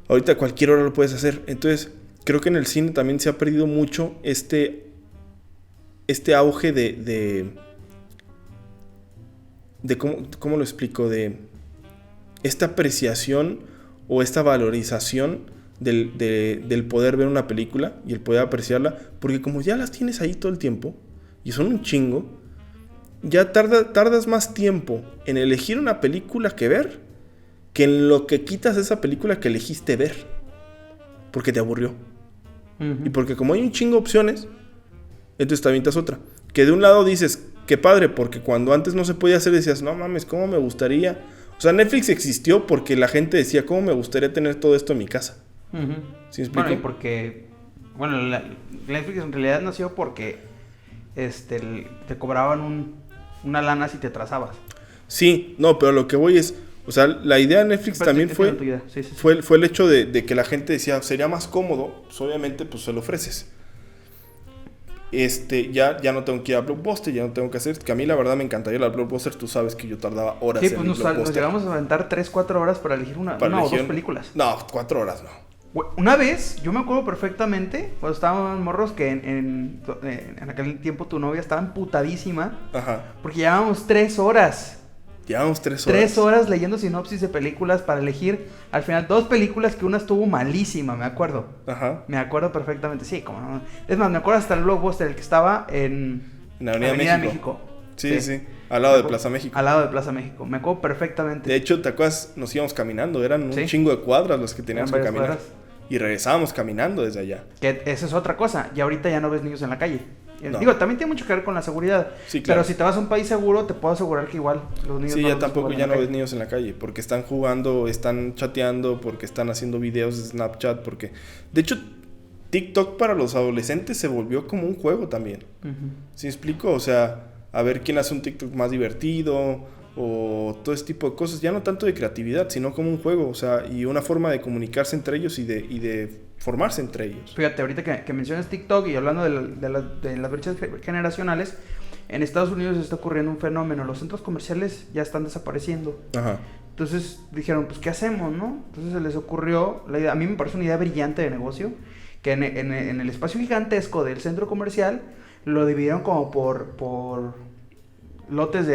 Ahorita a cualquier hora lo puedes hacer. Entonces, creo que en el cine también se ha perdido mucho este auge de ¿cómo lo explico? De esta apreciación o esta valorización del poder ver una película y el poder apreciarla, porque como ya las tienes ahí todo el tiempo y son un chingo, ya tardas más tiempo en elegir una película que ver que en lo que quitas esa película que elegiste ver porque te aburrió. Uh-huh. Y porque como hay un chingo de opciones, entonces te avientas otra. Que de un lado dices, qué padre, porque cuando antes no se podía hacer decías, no mames, ¿cómo me gustaría? O sea, Netflix existió porque la gente decía, ¿cómo me gustaría tener todo esto en mi casa? Uh-huh. ¿Sí me explico? Bueno, y porque, Netflix en realidad nació porque te cobraban una lana si te atrasabas. Sí, no, pero lo que voy es, o sea, la idea de Netflix también fue el hecho de que la gente decía, sería más cómodo, pues obviamente pues se lo ofreces. ya no tengo que ir a Blockbuster, ya no tengo que hacer, que a mí la verdad me encantaría ir a Blockbuster, tú sabes que yo tardaba horas Sí, en pues nos Blockbuster. llegamos a aventar 3-4 horas para elegir una o dos películas. No, 4 horas no. Una vez, yo me acuerdo perfectamente, cuando estábamos morros, que en aquel tiempo tu novia estaba emputadísima. Ajá. Porque llevábamos 3 horas. Llevamos 3 horas. 3 horas leyendo sinopsis de películas para elegir al final 2 películas que una estuvo malísima, me acuerdo. Ajá. Me acuerdo perfectamente, sí, como no. Es más, me acuerdo hasta el Blockbuster, el que estaba en Avenida México. Sí. Al lado de Plaza México. Al lado de Plaza México, me acuerdo perfectamente. De hecho, ¿te acuerdas? Nos íbamos caminando, eran un Sí. chingo de cuadras las que teníamos que caminar. Cuadras. Y regresábamos caminando desde allá. Que esa es otra cosa, y ahorita ya no ves niños en la calle. No. Digo, también tiene mucho que ver con la seguridad. Sí, claro. Pero si te vas a un país seguro, te puedo asegurar que igual los niños Sí, no ya los tampoco ves ya en la no ves calle. niños en la calle, porque están jugando, están chateando, porque están haciendo videos de Snapchat, porque... De hecho, TikTok para los adolescentes se volvió como un juego también. Ujú. ¿Sí me explico? O sea, a ver quién hace un TikTok más divertido, o todo ese tipo de cosas. Ya no tanto de creatividad, sino como un juego, o sea, y una forma de comunicarse entre ellos y de formarse entre ellos. Fíjate, ahorita que mencionas TikTok y hablando de las brechas generacionales, en Estados Unidos está ocurriendo un fenómeno. Los centros comerciales ya están desapareciendo. Ajá. Entonces dijeron, pues, ¿qué hacemos, no? Entonces se les ocurrió, la idea, a mí me parece una idea brillante de negocio, que en el espacio gigantesco del centro comercial lo dividieron como por lotes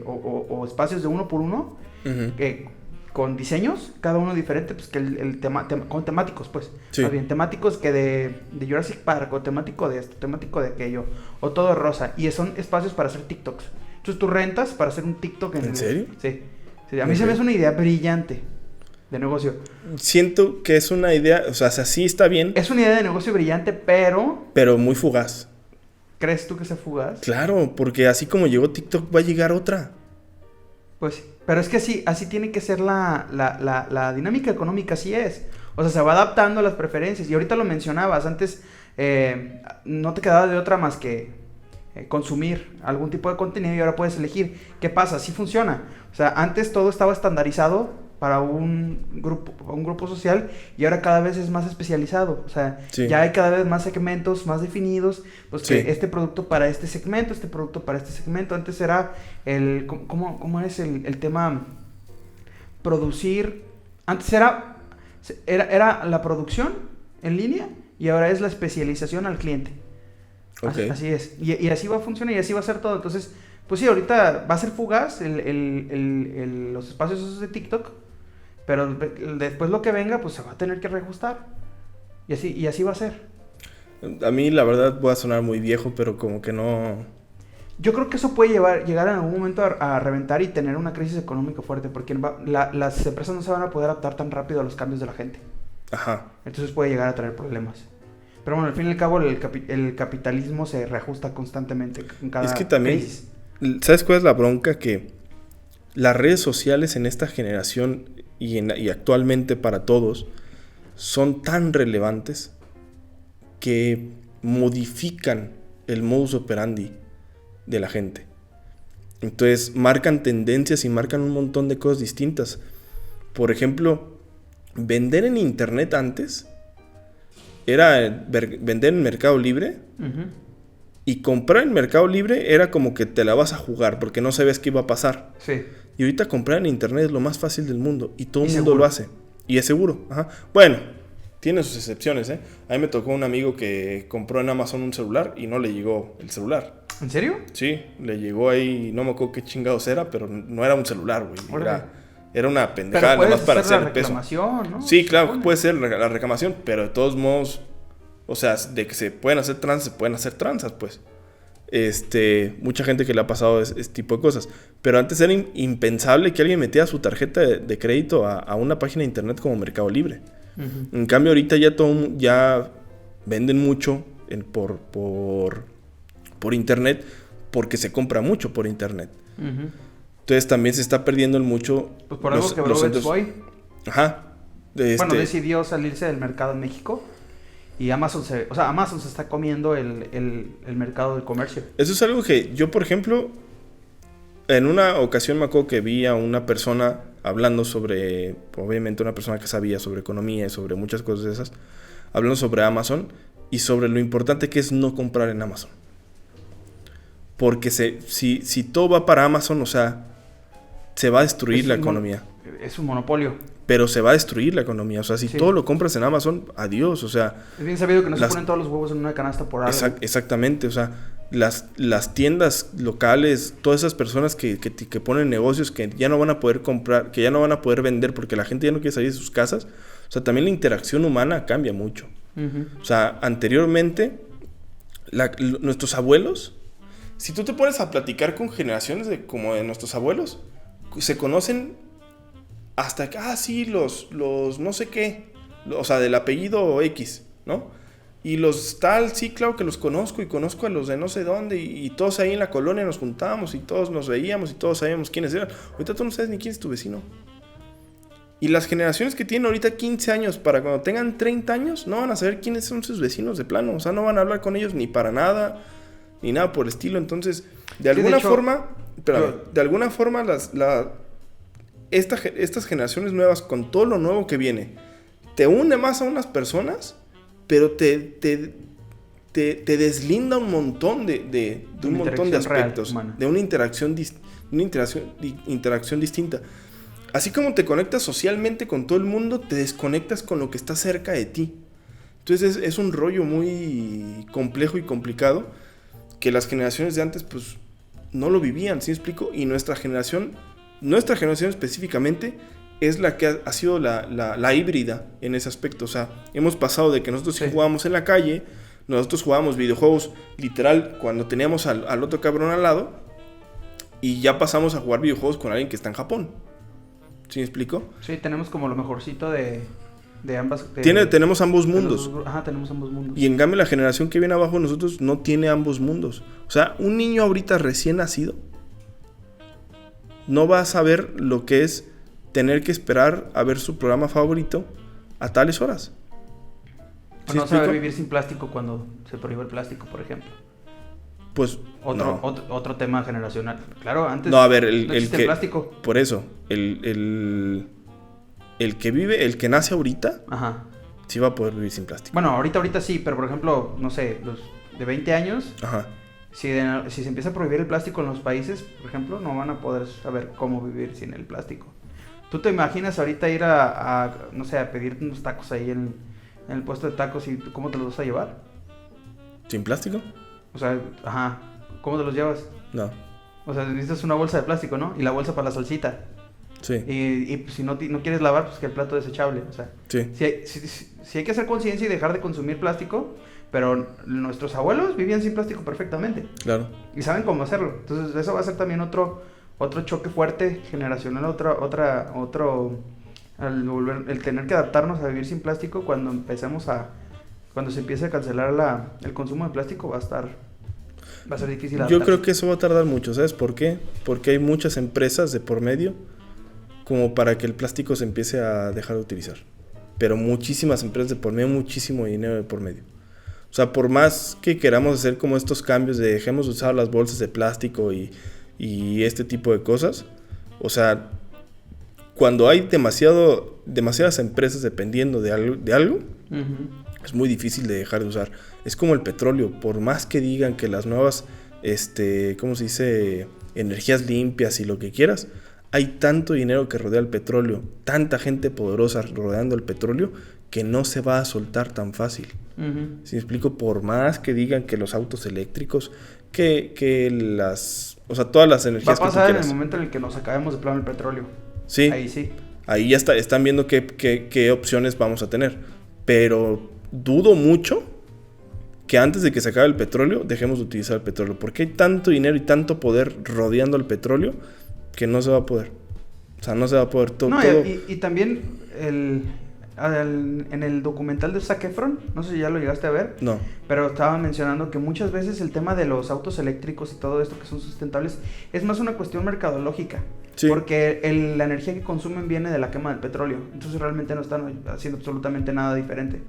o espacios de 1 por 1, Uh-huh. con diseños, cada uno diferente, pues que con temáticos, pues. Sí. Más bien, temáticos que de Jurassic Park, o temático de esto, temático de aquello, o todo rosa. Y son espacios para hacer TikToks. Entonces tú rentas para hacer un TikTok ¿En serio? Sí. A mí se me hace una idea brillante de negocio. Siento que es una idea, o sea, sí está bien, Es una idea de negocio brillante, pero pero muy fugaz. ¿crees tú que sea fugaz? Claro, porque así como llegó TikTok, va a llegar otra. Pues sí. Pero es que así tiene que ser la dinámica económica, así es. O sea, se va adaptando a las preferencias. Y ahorita lo mencionabas, antes no te quedaba de otra más que consumir algún tipo de contenido y ahora puedes elegir. ¿Qué pasa? Así funciona. O sea, antes todo estaba estandarizado para un grupo social y ahora cada vez es más especializado. O sea, Sí. ya hay cada vez más segmentos más definidos, pues Sí. que este producto para este segmento, este producto para este segmento. Antes era ¿cómo es el tema? Producir. Antes era la producción en línea y ahora es la especialización al cliente. Ok. Así es. Y así va a funcionar y así va a ser todo. Entonces, pues sí, ahorita va a ser fugaz los espacios esos de TikTok, pero después lo que venga, pues se va a tener que reajustar. Y así va a ser. A mí, la verdad, voy a sonar muy viejo, pero como que no... Yo creo que eso puede llegar en algún momento a reventar y tener una crisis económica fuerte, porque las empresas no se van a poder adaptar tan rápido a los cambios de la gente. Ajá. Entonces puede llegar a traer problemas. Pero bueno, al fin y al cabo el capitalismo se reajusta constantemente en cada Es que también, crisis. ¿sabes cuál es la bronca? Que las redes sociales en esta generación y actualmente para todos son tan relevantes que modifican el modus operandi de la gente. Entonces marcan tendencias y marcan un montón de cosas distintas. Por ejemplo, vender en internet antes era vender en Mercado Libre. Uh-huh. Y comprar en Mercado Libre era como que te la vas a jugar porque no sabías qué iba a pasar. Sí. Y ahorita comprar en internet es lo más fácil del mundo y todo el Y mundo seguro. lo hace. Y es seguro. Ajá. Bueno, tiene sus excepciones, ¿eh? A mí me tocó un amigo que compró en Amazon un celular y no le llegó el celular. ¿En serio? Sí, le llegó ahí, no me acuerdo qué chingados era, pero no era un celular, güey. Órale. Era una pendejada, Pero nada más puedes para hacer hacer la el peso. reclamación, ¿no? Sí, claro que Supone. puede ser la reclamación, pero de todos modos, o sea, de que se pueden hacer tranzas, se pueden hacer tranzas, pues. Mucha gente que le ha pasado este tipo de cosas. Pero antes era impensable que alguien metiera su tarjeta de crédito a una página de internet como Mercado Libre. Uh-huh. En cambio, ahorita ya venden mucho por internet porque se compra mucho por internet. Uh-huh. Entonces también se está perdiendo el mucho. Pues por algo quebró Best Boy. Ajá. Bueno, decidió salirse del mercado en México. Y Amazon se está comiendo el mercado del comercio. Eso es algo que yo, por ejemplo, en una ocasión me acuerdo que vi a una persona hablando obviamente una persona que sabía sobre economía y sobre muchas cosas de esas, hablando sobre Amazon, y sobre lo importante que es no comprar en Amazon. Porque si todo va para Amazon, o sea, se va a destruir la economía. Es un monopolio. Pero se va a destruir la economía. O sea, si Sí. todo lo compras en Amazon, adiós. O sea, Es bien sabido que no se ponen todos los huevos en una canasta por algo. exactamente. O sea, las tiendas locales, todas esas personas que ponen negocios que ya no van a poder comprar, que ya no van a poder vender porque la gente ya no quiere salir de sus casas. O sea, también la interacción humana cambia mucho. Ujú. O sea, anteriormente, nuestros abuelos, si tú te pones a platicar con generaciones como de nuestros abuelos, se conocen hasta que, sí, los no sé qué, o sea, del apellido X, ¿no? Y los tal, sí, claro que los conozco y conozco a los de no sé dónde y todos ahí en la colonia nos juntábamos y todos nos veíamos y todos sabíamos quiénes eran. Ahorita tú no sabes ni quién es tu vecino. Y las generaciones que tienen ahorita 15 años, para cuando tengan 30 años, no van a saber quiénes son sus vecinos de plano. O sea, no van a hablar con ellos ni para nada, ni nada por el estilo. Entonces, de alguna forma, estas generaciones nuevas, con todo lo nuevo que viene, te une más a unas personas, pero te deslinda un montón de un montón de aspectos, real, de una interacción distinta. Así como te conectas socialmente con todo el mundo, te desconectas con lo que está cerca de ti. Entonces es un rollo muy complejo y complicado que las generaciones de antes pues no lo vivían, ¿sí me explico? Y nuestra generación específicamente es la que ha sido la híbrida en ese aspecto. O sea, hemos pasado de que nosotros sí jugábamos en la calle, nosotros jugábamos videojuegos literal cuando teníamos al otro cabrón al lado, y ya pasamos a jugar videojuegos con alguien que está en Japón. ¿Sí me explico? Sí, tenemos como lo mejorcito de ambas. Tenemos ambos mundos. Tenemos ambos mundos. Y en cambio la generación que viene abajo de nosotros no tiene ambos mundos. O sea, un niño ahorita recién nacido no va a saber lo que es tener que esperar a ver su programa favorito a tales horas. ¿Sí no saber vivir sin plástico cuando se prohíbe el plástico, por ejemplo? Pues otro tema generacional. Claro, antes no, a ver, no existe el plástico. Por eso, el que nace ahorita, ajá, sí va a poder vivir sin plástico. Bueno, ahorita sí, pero por ejemplo, no sé, los de 20 años, ajá, si se empieza a prohibir el plástico en los países, por ejemplo, no van a poder saber cómo vivir sin el plástico. ¿Tú te imaginas ahorita ir no sé, a pedir unos tacos ahí en el puesto de tacos y cómo te los vas a llevar? ¿Sin plástico? O sea, ajá, ¿cómo te los llevas? No. O sea, necesitas una bolsa de plástico, ¿no? Y la bolsa para la salsita. Sí. Y pues, si no quieres lavar, pues que el plato desechable. O sea, sí. Si hay que hacer conciencia y dejar de consumir plástico, pero nuestros abuelos vivían sin plástico perfectamente. Claro. Y saben cómo hacerlo. Entonces, eso va a ser también otro choque fuerte generacional, el tener que adaptarnos a vivir sin plástico cuando se empiece a cancelar el consumo de plástico va a ser difícil adaptarse. Yo creo que eso va a tardar mucho, ¿sabes por qué? Porque hay muchas empresas de por medio como para que el plástico se empiece a dejar de utilizar. Pero muchísimas empresas de por medio, muchísimo dinero de por medio. O sea, por más que queramos hacer como estos cambios de dejemos de usar las bolsas de plástico y este tipo de cosas, o sea, cuando hay demasiadas empresas dependiendo de algo, uh-huh, es muy difícil de dejar de usar. Es como el petróleo, por más que digan que las nuevas, ¿cómo se dice? Energías limpias y lo que quieras, hay tanto dinero que rodea el petróleo, tanta gente poderosa rodeando el petróleo, que no se va a soltar tan fácil. Uh-huh. Si me explico, por más que digan que los autos eléctricos, o sea, todas las energías que tú quieras. Va a pasar en el momento en el que nos acabemos de plano el petróleo. Sí. Ahí sí. Ahí ya están viendo qué opciones vamos a tener. Pero dudo mucho que antes de que se acabe el petróleo, dejemos de utilizar el petróleo. Porque hay tanto dinero y tanto poder rodeando al petróleo que no se va a poder. O sea, no se va a poder todo. Y también en el documental de Zac Efron, no sé si ya lo llegaste a ver. No. Pero estaba mencionando que muchas veces el tema de los autos eléctricos y todo esto que son sustentables es más una cuestión mercadológica. Sí. Porque la energía que consumen viene de la quema del petróleo. Entonces realmente no están haciendo absolutamente nada diferente.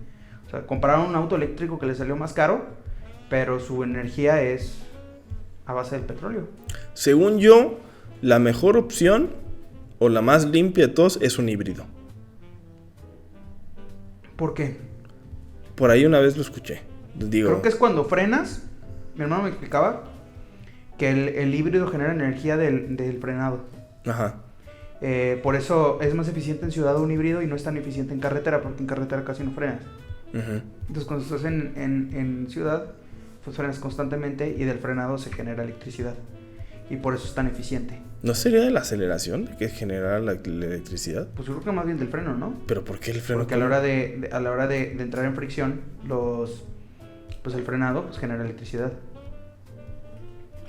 O sea, compraron un auto eléctrico que les salió más caro, pero su energía es a base del petróleo. Según yo, la mejor opción o la más limpia de todos es un híbrido. ¿Por qué? Por ahí una vez lo escuché. Digo, Creo que es cuando frenas. Mi hermano me explicaba que el híbrido genera energía del frenado. ajá. Por eso es más eficiente en ciudad un híbrido y no es tan eficiente en carretera, porque en carretera casi no frenas. Ujú. Entonces cuando estás en ciudad, pues frenas constantemente y del frenado se genera electricidad. Y por eso es tan eficiente. ¿No sería de la aceleración que genera la electricidad? Pues yo creo que más bien del freno, ¿no? ¿Pero por qué el freno? Porque a la hora de entrar en fricción, pues el frenado pues genera electricidad.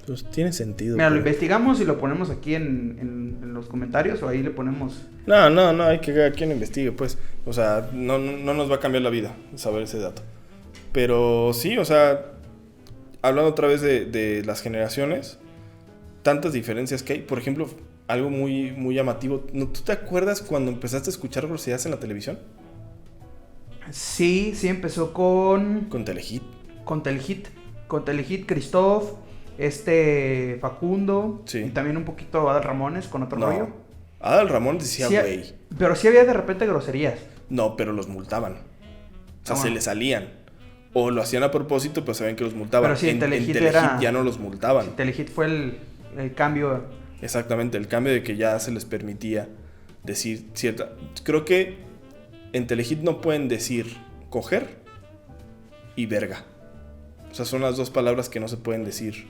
Pues tiene sentido. Mira, lo pero- investigamos y lo ponemos aquí en los comentarios o ahí le ponemos... No, hay que cada quien investigue, pues. O sea, no nos va a cambiar la vida saber ese dato. Pero sí, o sea, hablando otra vez de las generaciones, tantas diferencias que hay. Por ejemplo, algo muy, muy llamativo. ¿Tú te acuerdas cuando empezaste a escuchar groserías en la televisión? Sí, empezó con Con Telehit. Telehit. Con Telehit, Christoph, Facundo. Sí. Y también un poquito Adal Ramones con otro rollo. Adal Ramón decía Sí, güey. pero sí había de repente groserías. No, pero los multaban. O sea, Ah. se les salían. O lo hacían a propósito, pero sabían que los multaban. Pero sí, en Telehit Telehit era- ya no los multaban. Telehit fue el cambio. Exactamente, el cambio de que ya se les permitía decir cierta... Creo que en Telehit no pueden decir coger y verga. O sea, son las dos palabras que no se pueden decir.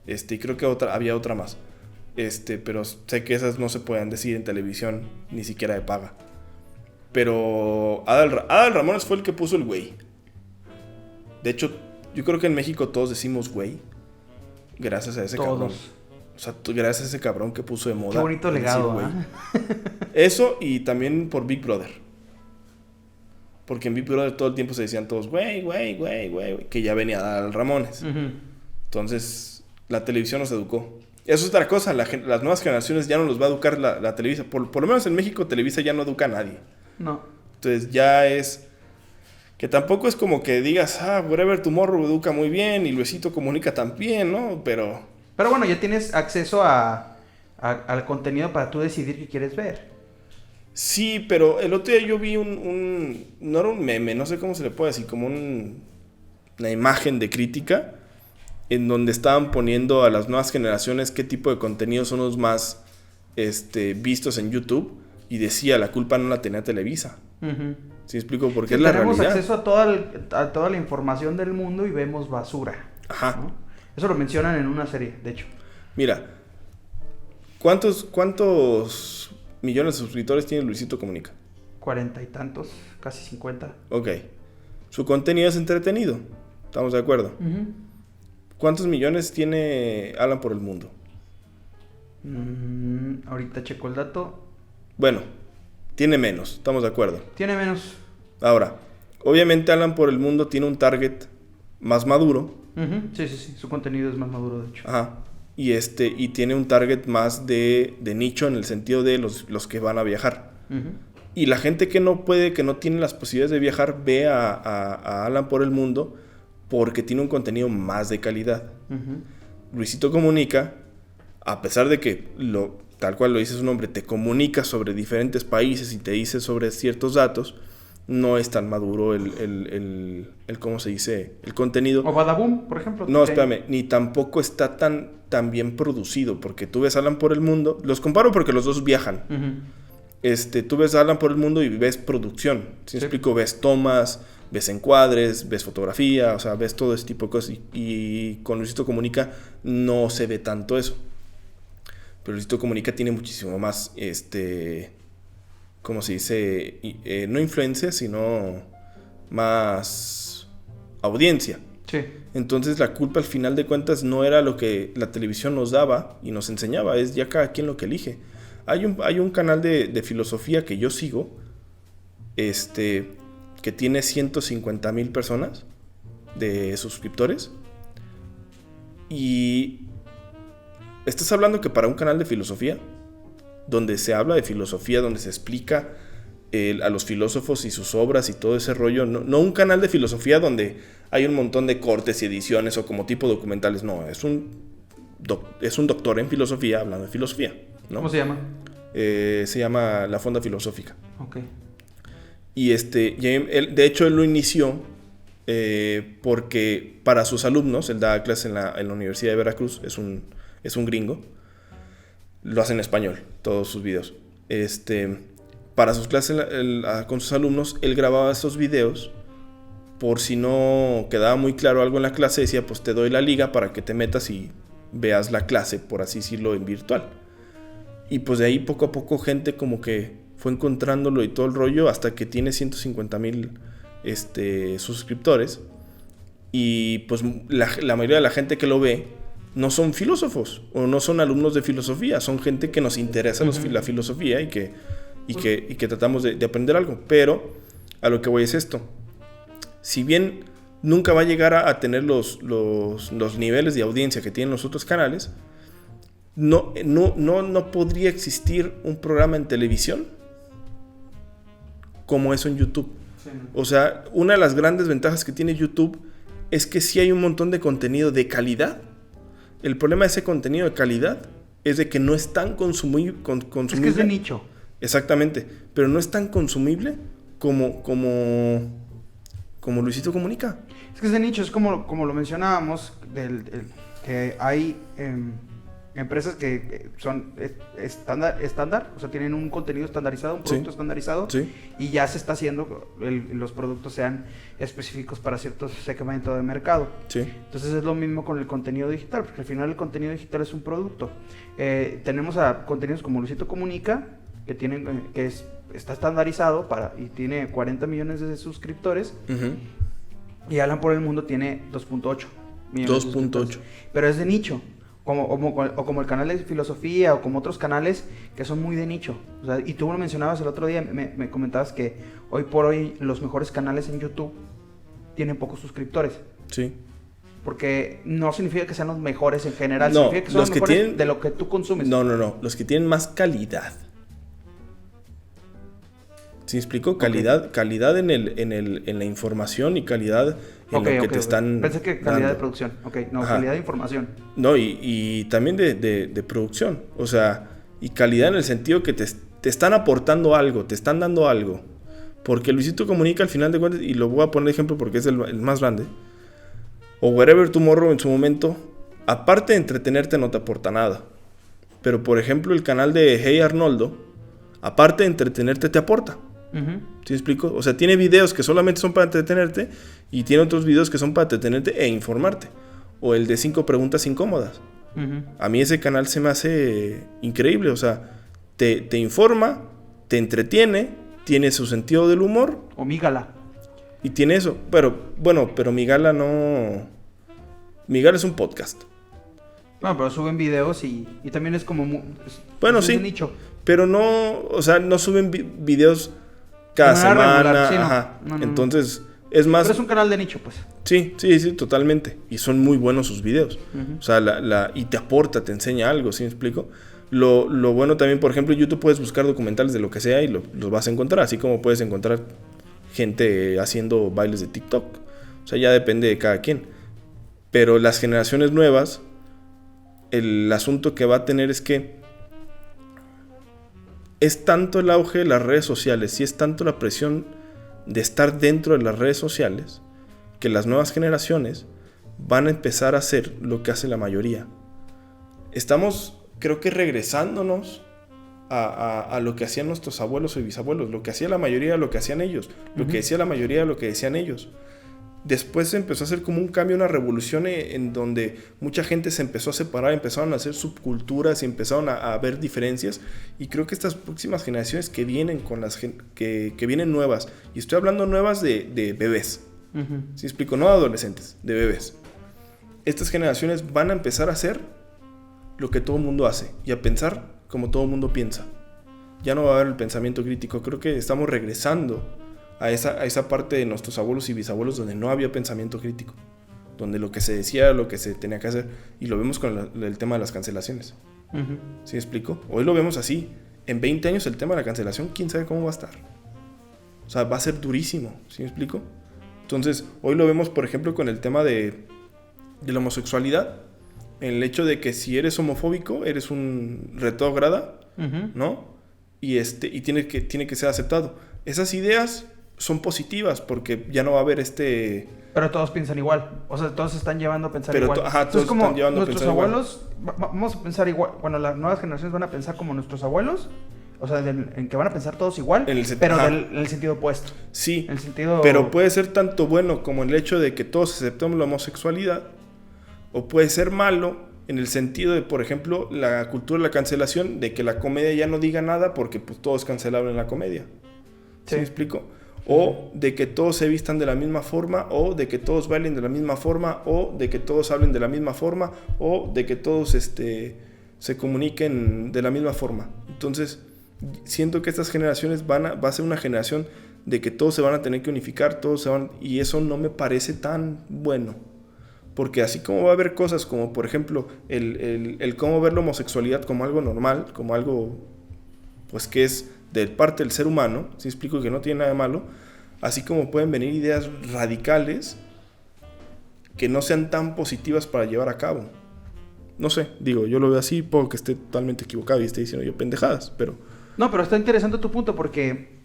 Y creo que había otra más. Pero sé que esas no se pueden decir en televisión, ni siquiera de paga. Pero Adal Ramones fue el que puso el güey. De hecho, yo creo que en México todos decimos güey. Gracias a ese cabrón. Todos. O sea, gracias a ese cabrón que puso de moda. Qué bonito decir legado, güey. ¿ah? Eso y también por Big Brother. Porque en Big Brother todo el tiempo se decían todos güey. Que ya venía Adal Ramones. Ujú. Entonces, la televisión nos educó. Eso es otra cosa. Las nuevas generaciones ya no los va a educar la Televisa. Por lo menos en México, Televisa ya no educa a nadie. No. Entonces, ya es... Que tampoco es como que digas, Whatever Tomorrow educa muy bien y Luisito Comunica también, ¿no? Pero Pero bueno, ya tienes acceso al contenido para tú decidir qué quieres ver. sí, pero el otro día yo vi no era un meme, no sé cómo se le puede decir, como una imagen de crítica en donde estaban poniendo a las nuevas generaciones qué tipo de contenidos son los más vistos en YouTube y decía, la culpa no la tenía Televisa. Ujú. ¿Sí me explico? Porque Sí, es la tenemos realidad. acceso a toda la información del mundo y vemos basura. Ajá. ¿No? Eso lo mencionan en una serie, de hecho. Mira, ¿cuántos millones de suscriptores tiene Luisito Comunica? 40 y tantos, casi 50. Ok. Su contenido es entretenido. ¿Estamos de acuerdo? Ujú. ¿Cuántos millones tiene Alan por el mundo? Ahorita checo el dato. Bueno, tiene menos. ¿Estamos de acuerdo? Tiene menos. Ahora, obviamente Alan por el mundo tiene un target más maduro. Ujú. Sí. Su contenido es más maduro, de hecho. Ajá. Y tiene un target más de nicho en el sentido de los que van a viajar. Ujú. Y la gente que no puede, que no tiene las posibilidades de viajar, ve a Alan por el mundo porque tiene un contenido más de calidad. Ujú. Luisito Comunica, a pesar de que tal cual lo dice su nombre, te comunica sobre diferentes países y te dice sobre ciertos datos, no es tan maduro el ¿cómo se dice? El contenido. O Badaboom, por ejemplo. No, que- espérame, ni tampoco está tan bien producido, porque tú ves Alan por el mundo, los comparo porque los dos viajan. Ujú. Tú ves Alan por el mundo y ves producción. ¿Sí me Sí. explico? Ves tomas, ves encuadres, ves fotografía, o sea, ves todo ese tipo de cosas. Y con Luisito Comunica no se ve tanto eso. Pero Luisito Comunica tiene muchísimo más, ¿cómo se dice? No influencia, sino más audiencia. Sí. Entonces la culpa al final de cuentas no era lo que la televisión nos daba y nos enseñaba, es ya cada quien lo que elige. Hay un canal de filosofía que yo sigo, que tiene 150,000 personas de suscriptores. Y estás hablando que para un canal de filosofía, donde se habla de filosofía, donde se explica a los filósofos y sus obras y todo ese rollo, no un canal de filosofía donde hay un montón de cortes y ediciones o como tipo documentales, no, es un doctor en filosofía hablando de filosofía, ¿no? ¿Cómo se llama? Se llama La Fonda Filosófica. Ok. Y de hecho él lo inició porque para sus alumnos, él da clases en la Universidad de Veracruz, es un gringo, lo hace en español, todos sus videos. Para sus clases con sus alumnos, él grababa estos videos, por si no quedaba muy claro algo en la clase, decía, pues te doy la liga para que te metas y veas la clase, por así decirlo, en virtual. Y pues de ahí poco a poco gente como que fue encontrándolo y todo el rollo hasta que tiene 150,000 suscriptores. Y pues la mayoría de la gente que lo ve no son filósofos o no son alumnos de filosofía, son gente que nos interesa la filosofía y que tratamos de aprender algo. Pero a lo que voy es esto: si bien nunca va a llegar a tener los niveles de audiencia que tienen los otros canales, no podría existir un programa en televisión como eso en YouTube. Sí. O sea, una de las grandes ventajas que tiene YouTube es que sí hay un montón de contenido de calidad. El problema de ese contenido de calidad es de que no es tan consumible. Es que es de nicho. Exactamente, pero no es tan consumible como Luisito Comunica. Es que es de nicho, es como lo mencionábamos, que hay empresas que son estándar, o sea, tienen un contenido estandarizado, un producto estandarizado, y ya se está haciendo, los productos sean específicos para cierto segmento de mercado. Sí. Entonces es lo mismo con el contenido digital, porque al final el contenido digital es un producto. Tenemos a contenidos como Luisito Comunica, que está estandarizado y tiene 40 millones de suscriptores, y Alan por el Mundo tiene 2.8 millones. 2.8. Pero es de nicho. Como el canal de filosofía o como otros canales que son muy de nicho. O sea, y tú lo mencionabas el otro día, me comentabas que hoy por hoy los mejores canales en YouTube tienen pocos suscriptores. Sí. Porque no significa que sean los mejores en general, no, significa que son los mejores de lo que tú consumes. No, los que tienen más calidad. ¿Sí me explico? Calidad en la información y calidad en lo que te están. Pensé que calidad dando de producción. Calidad de información. No, y también de producción. O sea, y calidad en el sentido que te están aportando algo, te están dando algo. Porque Luisito Comunica, al final de cuentas, y lo voy a poner de ejemplo porque es el más grande, o Wherever Tomorrow en su momento, aparte de entretenerte, no te aporta nada. Pero, por ejemplo, el canal de Hey Arnoldo, aparte de entretenerte, te aporta. ¿Sí me explico? O sea, tiene videos que solamente son para entretenerte y tiene otros videos que son para entretenerte e informarte. O el de 5 preguntas incómodas. A mí ese canal se me hace increíble. O sea, te informa, te entretiene, tiene su sentido del humor. O Migala. Y tiene eso. Pero Migala no... Migala es un podcast. Bueno, pero suben videos y también es como... Bueno, sí. Nicho. Pero no... O sea, no suben videos cada semana. Regular, sí, ajá. No. Entonces, es más... Pero es un canal de nicho, pues. Sí, totalmente. Y son muy buenos sus videos. O sea, y te aporta, te enseña algo, ¿sí me explico? Lo bueno también, por ejemplo, en YouTube puedes buscar documentales de lo que sea y los vas a encontrar. Así como puedes encontrar gente haciendo bailes de TikTok. O sea, ya depende de cada quien. Pero las generaciones nuevas, el asunto que va a tener es que es tanto el auge de las redes sociales y es tanto la presión de estar dentro de las redes sociales que las nuevas generaciones van a empezar a hacer lo que hace la mayoría. Estamos, creo que, regresándonos a lo que hacían nuestros abuelos y bisabuelos, lo que hacía la mayoría, lo que hacían ellos, lo que decía la mayoría, lo que decían ellos. Después se empezó a hacer como un cambio, una revolución en donde mucha gente se empezó a separar, empezaron a hacer subculturas y empezaron a ver diferencias. Y creo que estas próximas generaciones que vienen que vienen nuevas, y estoy hablando nuevas de bebés, ¿sí explico? No adolescentes, de bebés. Estas generaciones van a empezar a hacer lo que todo el mundo hace y a pensar como todo el mundo piensa. Ya no va a haber el pensamiento crítico. Creo que estamos regresando a esa parte de nuestros abuelos y bisabuelos donde no había pensamiento crítico, donde lo que se decía era lo que se tenía que hacer, y lo vemos con el tema de las cancelaciones. ¿Sí me explico? Hoy lo vemos así. En 20 años el tema de la cancelación, quién sabe cómo va a estar. O sea, va a ser durísimo. ¿Sí me explico? Entonces, hoy lo vemos, por ejemplo, con el tema de la homosexualidad, en el hecho de que si eres homofóbico, eres un retrógrada, ¿no? Y tiene que ser aceptado. Esas ideas son positivas porque ya no va a haber Pero todos piensan igual. O sea, todos se están llevando a pensar igual. Ajá, todos como están llevando a nuestros pensar abuelos, vamos a pensar igual. Bueno, las nuevas generaciones van a pensar como nuestros abuelos. O sea, en que van a pensar todos igual, pero en el sentido opuesto. Sí, en el sentido... pero puede ser tanto bueno como el hecho de que todos aceptemos la homosexualidad, o puede ser malo en el sentido de, por ejemplo, la cultura de la cancelación, de que la comedia ya no diga nada porque pues, todo es cancelable en la comedia. ¿Sí me explico? O de que todos se vistan de la misma forma, o de que todos bailen de la misma forma, o de que todos hablen de la misma forma, o de que todos se comuniquen de la misma forma. Entonces, siento que estas generaciones va a ser una generación de que todos se van a tener que unificar, y eso no me parece tan bueno. Porque así como va a haber cosas como, por ejemplo, el cómo ver la homosexualidad como algo normal, como algo pues que es de parte del ser humano, si explico que no tiene nada de malo, así como pueden venir ideas radicales que no sean tan positivas para llevar a cabo. No sé, digo, yo lo veo así, puedo que esté totalmente equivocado y esté diciendo yo pendejadas, pero... No, pero está interesante tu punto porque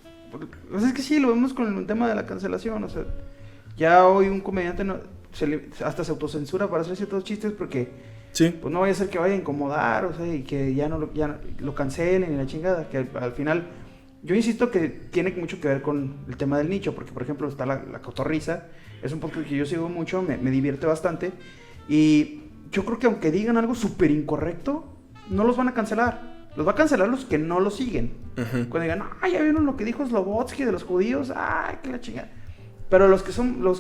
o sea, es que sí, lo vemos con el tema de la cancelación, o sea, ya hoy un comediante hasta se autocensura para hacer ciertos chistes porque sí, pues no vaya a ser que vaya a incomodar, o sea, y que ya no lo cancelen y la chingada, que al final, yo insisto que tiene mucho que ver con el tema del nicho, porque por ejemplo está la cotorriza, es un podcast que yo sigo mucho, me divierte bastante, y yo creo que aunque digan algo súper incorrecto, no los van a cancelar. Los va a cancelar los que no lo siguen. Uh-huh. Cuando digan, ya vieron lo que dijo Slobodsky de los judíos, que la chingada. Pero los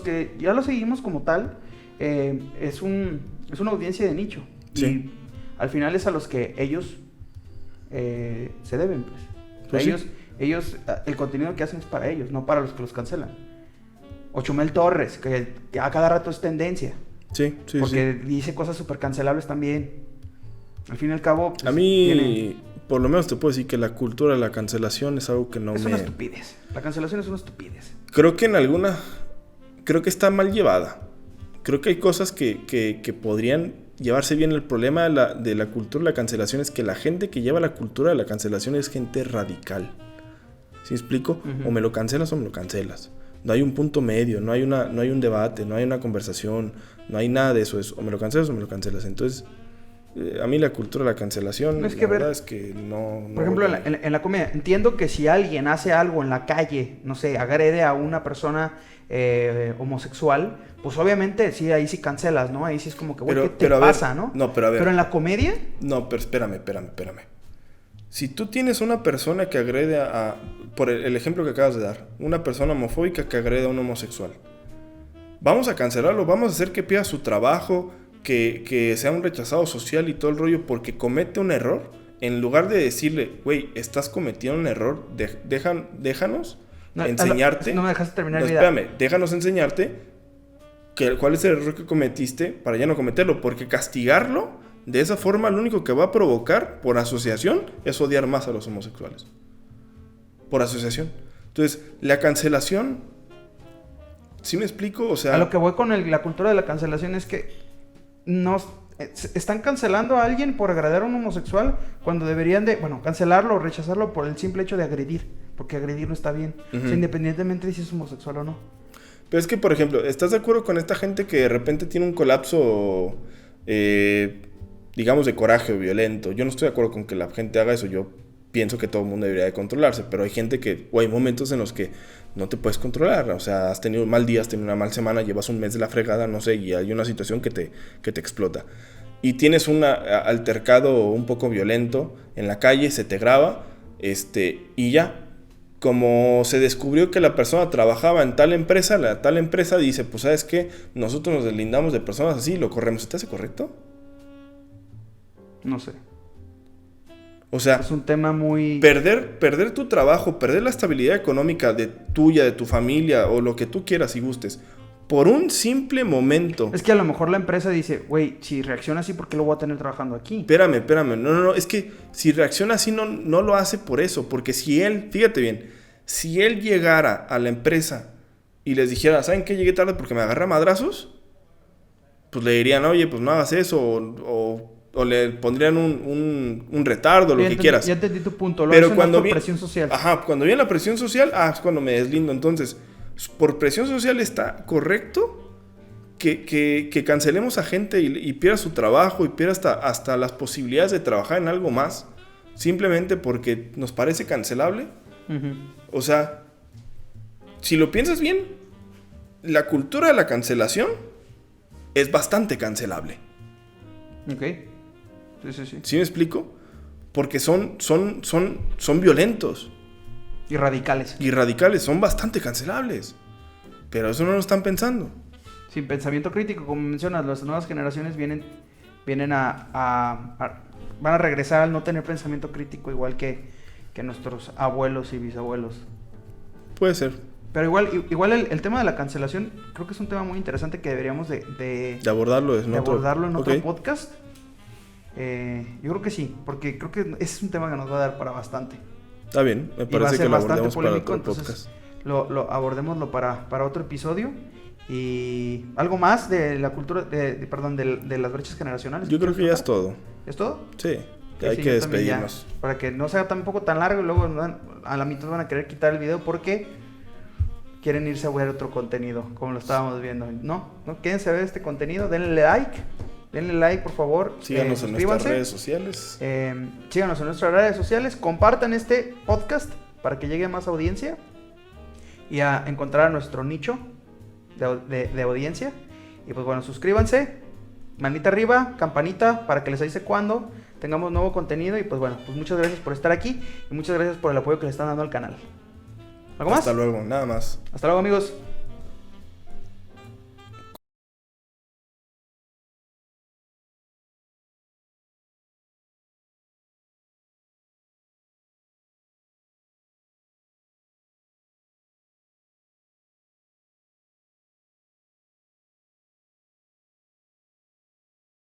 que ya lo seguimos como tal, es una audiencia de nicho. Sí. Y al final es a los que ellos se deben, pues. Pues ellos, el contenido que hacen es para ellos, no para los que los cancelan. O Chumel Torres, que a cada rato es tendencia. Sí. Porque dice cosas súper cancelables también. Al fin y al cabo... Pues, a mí, por lo menos te puedo decir que la cultura de la cancelación es algo que no es una estupidez. La cancelación es una estupidez. Creo que creo que está mal llevada. Creo que hay cosas que podrían llevarse bien. El problema de la cultura de la cancelación es que la gente que lleva la cultura de la cancelación es gente radical. ¿Sí me explico? Uh-huh. O me lo cancelas o me lo cancelas. No hay un punto medio, no hay un debate, no hay una conversación, no hay nada de eso. Es o me lo cancelas o me lo cancelas. Entonces... a mí la cultura de la cancelación, la verdad es que no... Por ejemplo, en la comedia, entiendo que si alguien hace algo en la calle, no sé, agrede a una persona homosexual, pues obviamente sí, ahí sí cancelas, ¿no? Ahí sí es como que, güey, ¿qué te pasa, no? No, pero a ver... Pero en la comedia... No, pero espérame. Si tú tienes una persona que agrede por el ejemplo que acabas de dar, una persona homofóbica que agrede a un homosexual, vamos a cancelarlo, vamos a hacer que pierda su trabajo... Que sea un rechazado social y todo el rollo porque comete un error, en lugar de decirle, güey, estás cometiendo un error, déjanos enseñarte. No me dejaste terminar mi idea. Déjanos enseñarte cuál es el error que cometiste para ya no cometerlo, porque castigarlo de esa forma lo único que va a provocar por asociación es odiar más a los homosexuales. Por asociación. Entonces, la cancelación, ¿sí me explico? O sea, a lo que voy con la cultura de la cancelación es que están cancelando a alguien por agradar a un homosexual cuando deberían cancelarlo o rechazarlo por el simple hecho de agredir, porque agredir no está bien, uh-huh. O sea, independientemente de si es homosexual o no. Pero es que, por ejemplo, ¿estás de acuerdo con esta gente que de repente tiene un colapso, digamos, de coraje o violento? Yo no estoy de acuerdo con que la gente haga eso, yo pienso que todo el mundo debería de controlarse, pero hay gente hay momentos en los que no te puedes controlar, o sea, has tenido un mal día, has tenido una mala semana, llevas un mes de la fregada, no sé, y hay una situación que te explota. Y tienes un altercado un poco violento en la calle, se te graba, y ya. Como se descubrió que la persona trabajaba en tal empresa, la tal empresa dice, pues, ¿sabes qué? Nosotros nos deslindamos de personas así y lo corremos. ¿Te hace correcto? No sé. O sea, es un tema muy... Perder tu trabajo, perder la estabilidad económica de tuya, de tu familia o lo que tú quieras y gustes, por un simple momento. Es que a lo mejor la empresa dice, güey, si reacciona así, ¿por qué lo voy a tener trabajando aquí? Espérame. No, es que si reacciona así no lo hace por eso, porque fíjate bien, si él llegara a la empresa y les dijera, ¿saben qué? Llegué tarde porque me agarré a madrazos, pues le dirían, oye, pues no hagas eso, o o le pondrían un retardo, lo que quieras. Ya entendí tu punto, Pero hacen cuando por presión social. Ajá, cuando viene la presión social, es cuando me deslindo. Entonces, por presión social está correcto que cancelemos a gente y pierda su trabajo y pierda hasta las posibilidades de trabajar en algo más, simplemente porque nos parece cancelable. Uh-huh. O sea, si lo piensas bien, la cultura de la cancelación es bastante cancelable. Ok. Sí. ¿Sí me explico? Porque son violentos. Y radicales. Y radicales, son bastante cancelables. Pero eso no lo están pensando. Sin pensamiento crítico, como mencionas, las nuevas generaciones vienen van a regresar al no tener pensamiento crítico igual que nuestros abuelos y bisabuelos. Puede ser. Pero igual el tema de la cancelación creo que es un tema muy interesante que deberíamos de abordarlo en otro podcast. Yo creo que sí, porque creo que es un tema que nos va a dar para bastante. Está bien, me parece que lo abordemos para otro podcast. Abordémoslo para otro episodio. Y algo más de la cultura, de las brechas generacionales. Yo creo que ya es todo. ¿Es todo? Sí, hay que despedirnos. Ya, para que no sea tampoco tan largo y luego a la mitad van a querer quitar el video porque quieren irse a ver otro contenido, como lo estábamos viendo. No, quédense a ver este contenido, denle like, por favor. Síganos en nuestras redes sociales. Síganos en nuestras redes sociales, compartan este podcast para que llegue a más audiencia y a encontrar a nuestro nicho de audiencia. Y pues bueno, suscríbanse, manita arriba, campanita para que les avise cuando tengamos nuevo contenido. Y pues bueno, pues muchas gracias por estar aquí y muchas gracias por el apoyo que le están dando al canal. ¿Algo más? Hasta luego, nada más. Hasta luego, amigos.